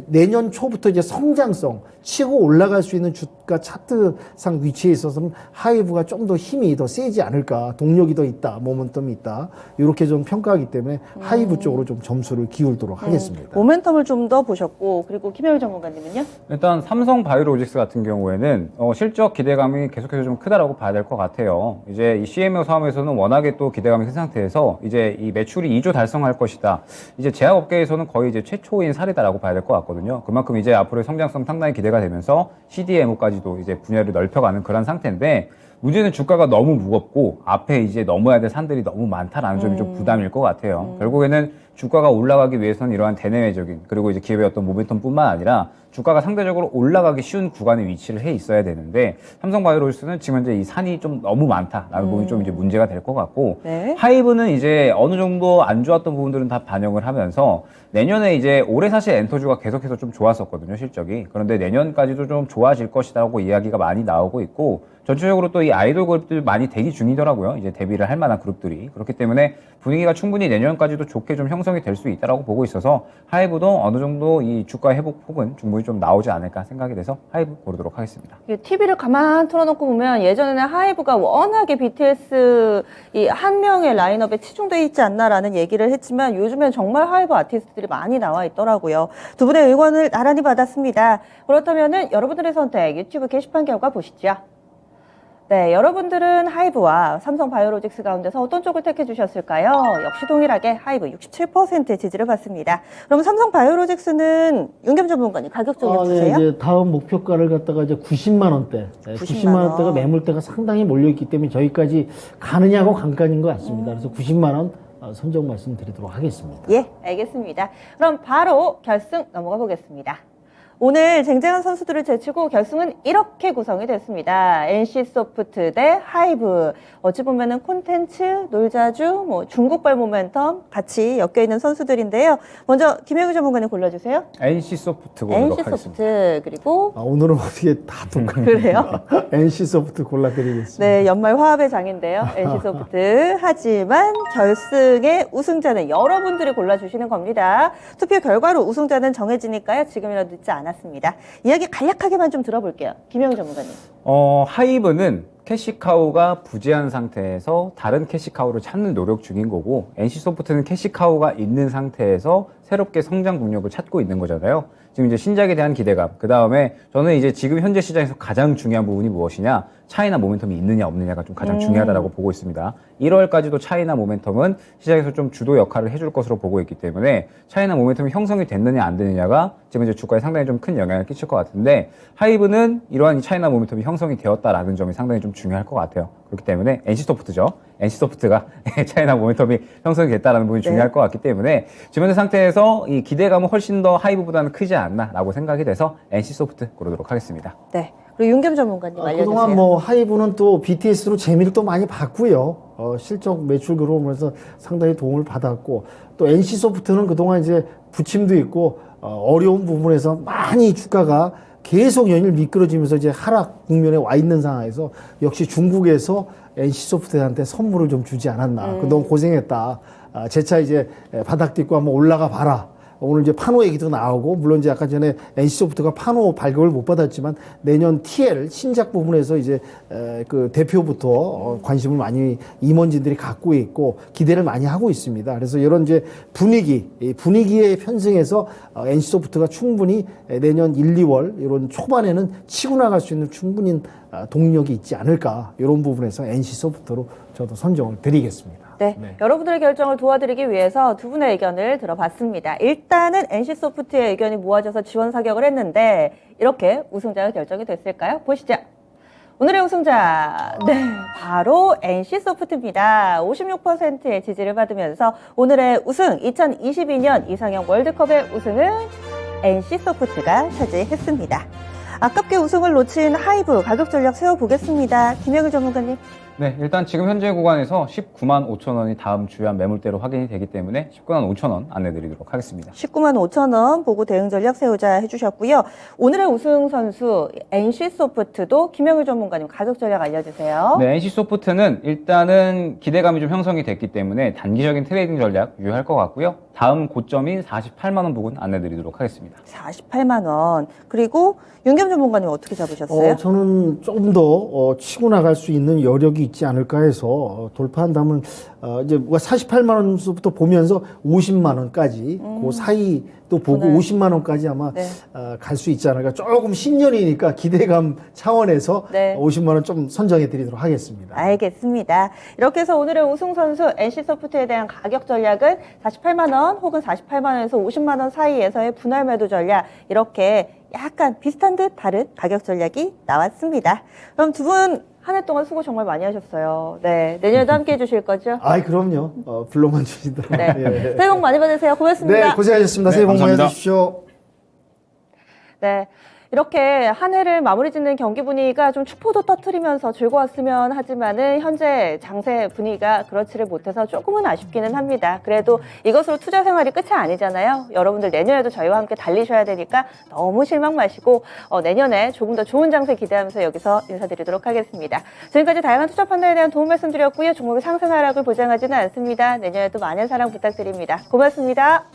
내년 초부터 이제 성장성 치고 올라갈 수 있는 주가 차트상 위치에 있어서는 하이브가 좀 더 힘이 더 세지 않을까, 동력이 더 있다, 모멘텀이 있다 이렇게 좀 평가하기 때문에 하이브 쪽으로 좀 점수를 기울도록 하겠습니다. 모멘텀을 좀 더 보셨고 그리고 김영일 전문가님은요? 일단 삼성 바이오로직스 같은 경우에는 실적 기대감이 계속해서 좀 크다라고 봐야 될 것 같아요. 이제 이 CMO 사업에서는 워낙에 또 기대감이 큰 상태에서 이제 이 매출이 2조 달성할 것이다. 이제 제약업계에서는 거의 이제 최초인 사례다라고 봐야 될 것 같거든요. 그만큼 이제 앞으로의 성장성 상당히 기대가 되면서 CDMO까지도 이제 분야를 넓혀가는 그런 상태인데 문제는 주가가 너무 무겁고 앞에 이제 넘어야 될 산들이 너무 많다라는 점이 좀 부담일 것 같아요. 결국에는 주가가 올라가기 위해서는 이러한 대내외적인 그리고 이제 기업의 어떤 모멘텀뿐만 아니라 주가가 상대적으로 올라가기 쉬운 구간에 위치를 해 있어야 되는데 삼성바이오로직스는 지금 현재 이 산이 좀 너무 많다라는 부분이 좀 이제 문제가 될 것 같고 네. 하이브는 이제 어느 정도 안 좋았던 부분들은 다 반영을 하면서 내년에 이제 올해 사실 엔터주가 계속해서 좀 좋았었거든요 실적이. 그런데 내년까지도 좀 좋아질 것이라고 이야기가 많이 나오고 있고 전체적으로 또 이 아이돌 그룹들 많이 대기 중이더라고요. 이제 데뷔를 할 만한 그룹들이. 그렇기 때문에 분위기가 충분히 내년까지도 좋게 좀 형성이 될 수 있다라고 보고 있어서 하이브도 어느 정도 이 주가 회복 폭은 충분히 좀 나오지 않을까 생각이 돼서 하이브 고르도록 하겠습니다. TV를 가만 틀어놓고 보면 예전에는 하이브가 워낙에 BTS 이 한 명의 라인업에 치중되어 있지 않나라는 얘기를 했지만 요즘엔 정말 하이브 아티스트들이 많이 나와 있더라고요. 두 분의 응원을 나란히 받았습니다. 그렇다면은 여러분들의 선택 유튜브 게시판 결과 보시죠. 네, 여러분들은 하이브와 삼성 바이오로직스 가운데서 어떤 쪽을 택해 주셨을까요? 역시 동일하게 하이브 67%의 지지를 받습니다. 그럼 삼성 바이오로직스는 윤겸 전문가님 가격 좀 해주세요. 네, 이제 다음 목표가를 갖다가 이제 90만 원대, 90만 원대가 매물대가 상당히 몰려 있기 때문에 저희까지 가느냐고 관건인 것 같습니다. 그래서 90만 원 선정 말씀드리도록 하겠습니다. 예, 알겠습니다. 그럼 바로 결승 넘어가 보겠습니다. 오늘 쟁쟁한 선수들을 제치고 결승은 이렇게 구성이 됐습니다. NC소프트 대 하이브. 어찌 보면은 콘텐츠, 놀자주, 뭐 중국발 모멘텀 같이 엮여있는 선수들인데요. 먼저 김영우 전문가님 골라주세요. NC소프트 고르도록 하겠습니다. NC소프트 그리고 오늘은 어떻게 다 똑같아요. 그래요? NC소프트 골라드리겠습니다. 네, 연말 화합의 장인데요. NC소프트. 하지만 결승의 우승자는 여러분들이 골라주시는 겁니다. 투표 결과로 우승자는 정해지니까요. 지금이라도 늦지 않았습니다. 이야기 간략하게만 좀 들어볼게요. 김영우 전문가님. 하이브는 캐시카우가 부재한 상태에서 다른 캐시카우를 찾는 노력 중인 거고 NC소프트는 캐시카우가 있는 상태에서 새롭게 성장 동력을 찾고 있는 거잖아요. 지금 이제 신작에 대한 기대감, 그 다음에 저는 이제 지금 현재 시장에서 가장 중요한 부분이 무엇이냐, 차이나 모멘텀이 있느냐 없느냐가 좀 가장 중요하다고 보고 있습니다. 1월까지도 차이나 모멘텀은 시장에서 좀 주도 역할을 해줄 것으로 보고 있기 때문에 차이나 모멘텀이 형성이 됐느냐 안 되느냐가 지금 이제 주가에 상당히 좀 큰 영향을 끼칠 것 같은데 하이브는 이러한 차이나 모멘텀이 형성이 되었다라는 점이 상당히 좀 중요할 것 같아요. 그렇기 때문에 NC소프트죠. NC소프트가 차이나 모멘텀이 형성이 됐다라는 부분이 중요할 것 같기 때문에 지금 현재 상태에서 이 기대감은 훨씬 더 하이브보다는 크지 않나라고 생각이 돼서 NC소프트 고르도록 하겠습니다. 네. 그리고 윤겸 전문가님 알려주세요. 그동안 뭐 하이브는 또 BTS로 재미를 또 많이 봤고요. 실적 매출 그러면서 상당히 도움을 받았고 또 NC소프트는 그동안 이제 부침도 있고 어려운 부분에서 많이 주가가 계속 연일 미끄러지면서 이제 하락 국면에 와 있는 상황에서 역시 중국에서 NC소프트한테 선물을 좀 주지 않았나. 그동안 고생했다. 재차 이제 바닥 딛고 한번 올라가 봐라. 오늘 이제 파노 얘기도 나오고, 물론 이제 아까 전에 NC소프트가 파노 발급을 못 받았지만 내년 TL 신작 부분에서 이제 그 대표부터 관심을 많이 임원진들이 갖고 있고 기대를 많이 하고 있습니다. 그래서 이런 이제 분위기에 편승해서 NC소프트가 충분히 내년 1, 2월 이런 초반에는 치고 나갈 수 있는 충분히 동력이 있지 않을까, 이런 부분에서 NC소프트로 저도 선정을 드리겠습니다. 네, 여러분들의 결정을 도와드리기 위해서 두 분의 의견을 들어봤습니다. 일단은 NC소프트의 의견이 모아져서 지원 사격을 했는데 이렇게 우승자가 결정이 됐을까요? 보시죠. 오늘의 우승자, 네, 바로 NC소프트입니다. 56%의 지지를 받으면서 오늘의 우승, 2022년 이상형 월드컵의 우승은 NC소프트가 차지했습니다. 아깝게 우승을 놓친 하이브 가격 전략 세워보겠습니다. 김영일 전문가님. 네, 일단 지금 현재 구간에서 19만 5천 원이 다음 주요한 매물대로 확인이 되기 때문에 19만 5천 원 안내드리도록 하겠습니다. 19만 5천 원 보고 대응 전략 세우자 해주셨고요. 오늘의 우승 선수 NC소프트도 김영일 전문가님 가격 전략 알려주세요. 네, NC소프트는 일단은 기대감이 좀 형성이 됐기 때문에 단기적인 트레이딩 전략 유효할 것 같고요. 다음 고점인 48만 원 부근 안내드리도록 하겠습니다. 48만 원. 그리고 윤겸 전문가님 어떻게 잡으셨어요? 저는 조금 더 치고 나갈 수 있는 여력이 있지 않을까 해서 돌파한다면 이제 48만 원부터 보면서 50만 원까지 그 사이 또 보고 오늘. 50만 원까지 아마 네. 갈 수 있지 않을까. 조금 신년이니까 기대감 차원에서 네. 50만 원 좀 선정해 드리도록 하겠습니다. 알겠습니다. 이렇게 해서 오늘의 우승 선수 NC소프트에 대한 가격 전략은 48만 원 혹은 48만 원에서 50만 원 사이에서의 분할 매도 전략, 이렇게 약간 비슷한 듯 다른 가격 전략이 나왔습니다. 그럼 두 분 한 해 동안 수고 정말 많이 하셨어요. 네, 내년에도 함께 해주실 거죠? 아이, 그럼요. 불러만 주시더라고요. 네. 예. 새해 복 많이 받으세요. 고맙습니다. 네, 고생하셨습니다. 네, 새해 복 많이 감사합니다. 받으십시오. 네. 이렇게 한 해를 마무리 짓는 경기 분위기가 좀 축포도 터트리면서 즐거웠으면 하지만은 현재 장세 분위기가 그렇지를 못해서 조금은 아쉽기는 합니다. 그래도 이것으로 투자 생활이 끝이 아니잖아요. 여러분들 내년에도 저희와 함께 달리셔야 되니까 너무 실망 마시고 내년에 조금 더 좋은 장세 기대하면서 여기서 인사드리도록 하겠습니다. 지금까지 다양한 투자 판단에 대한 도움 말씀드렸고요. 종목의 상승 하락을 보장하지는 않습니다. 내년에도 많은 사랑 부탁드립니다. 고맙습니다.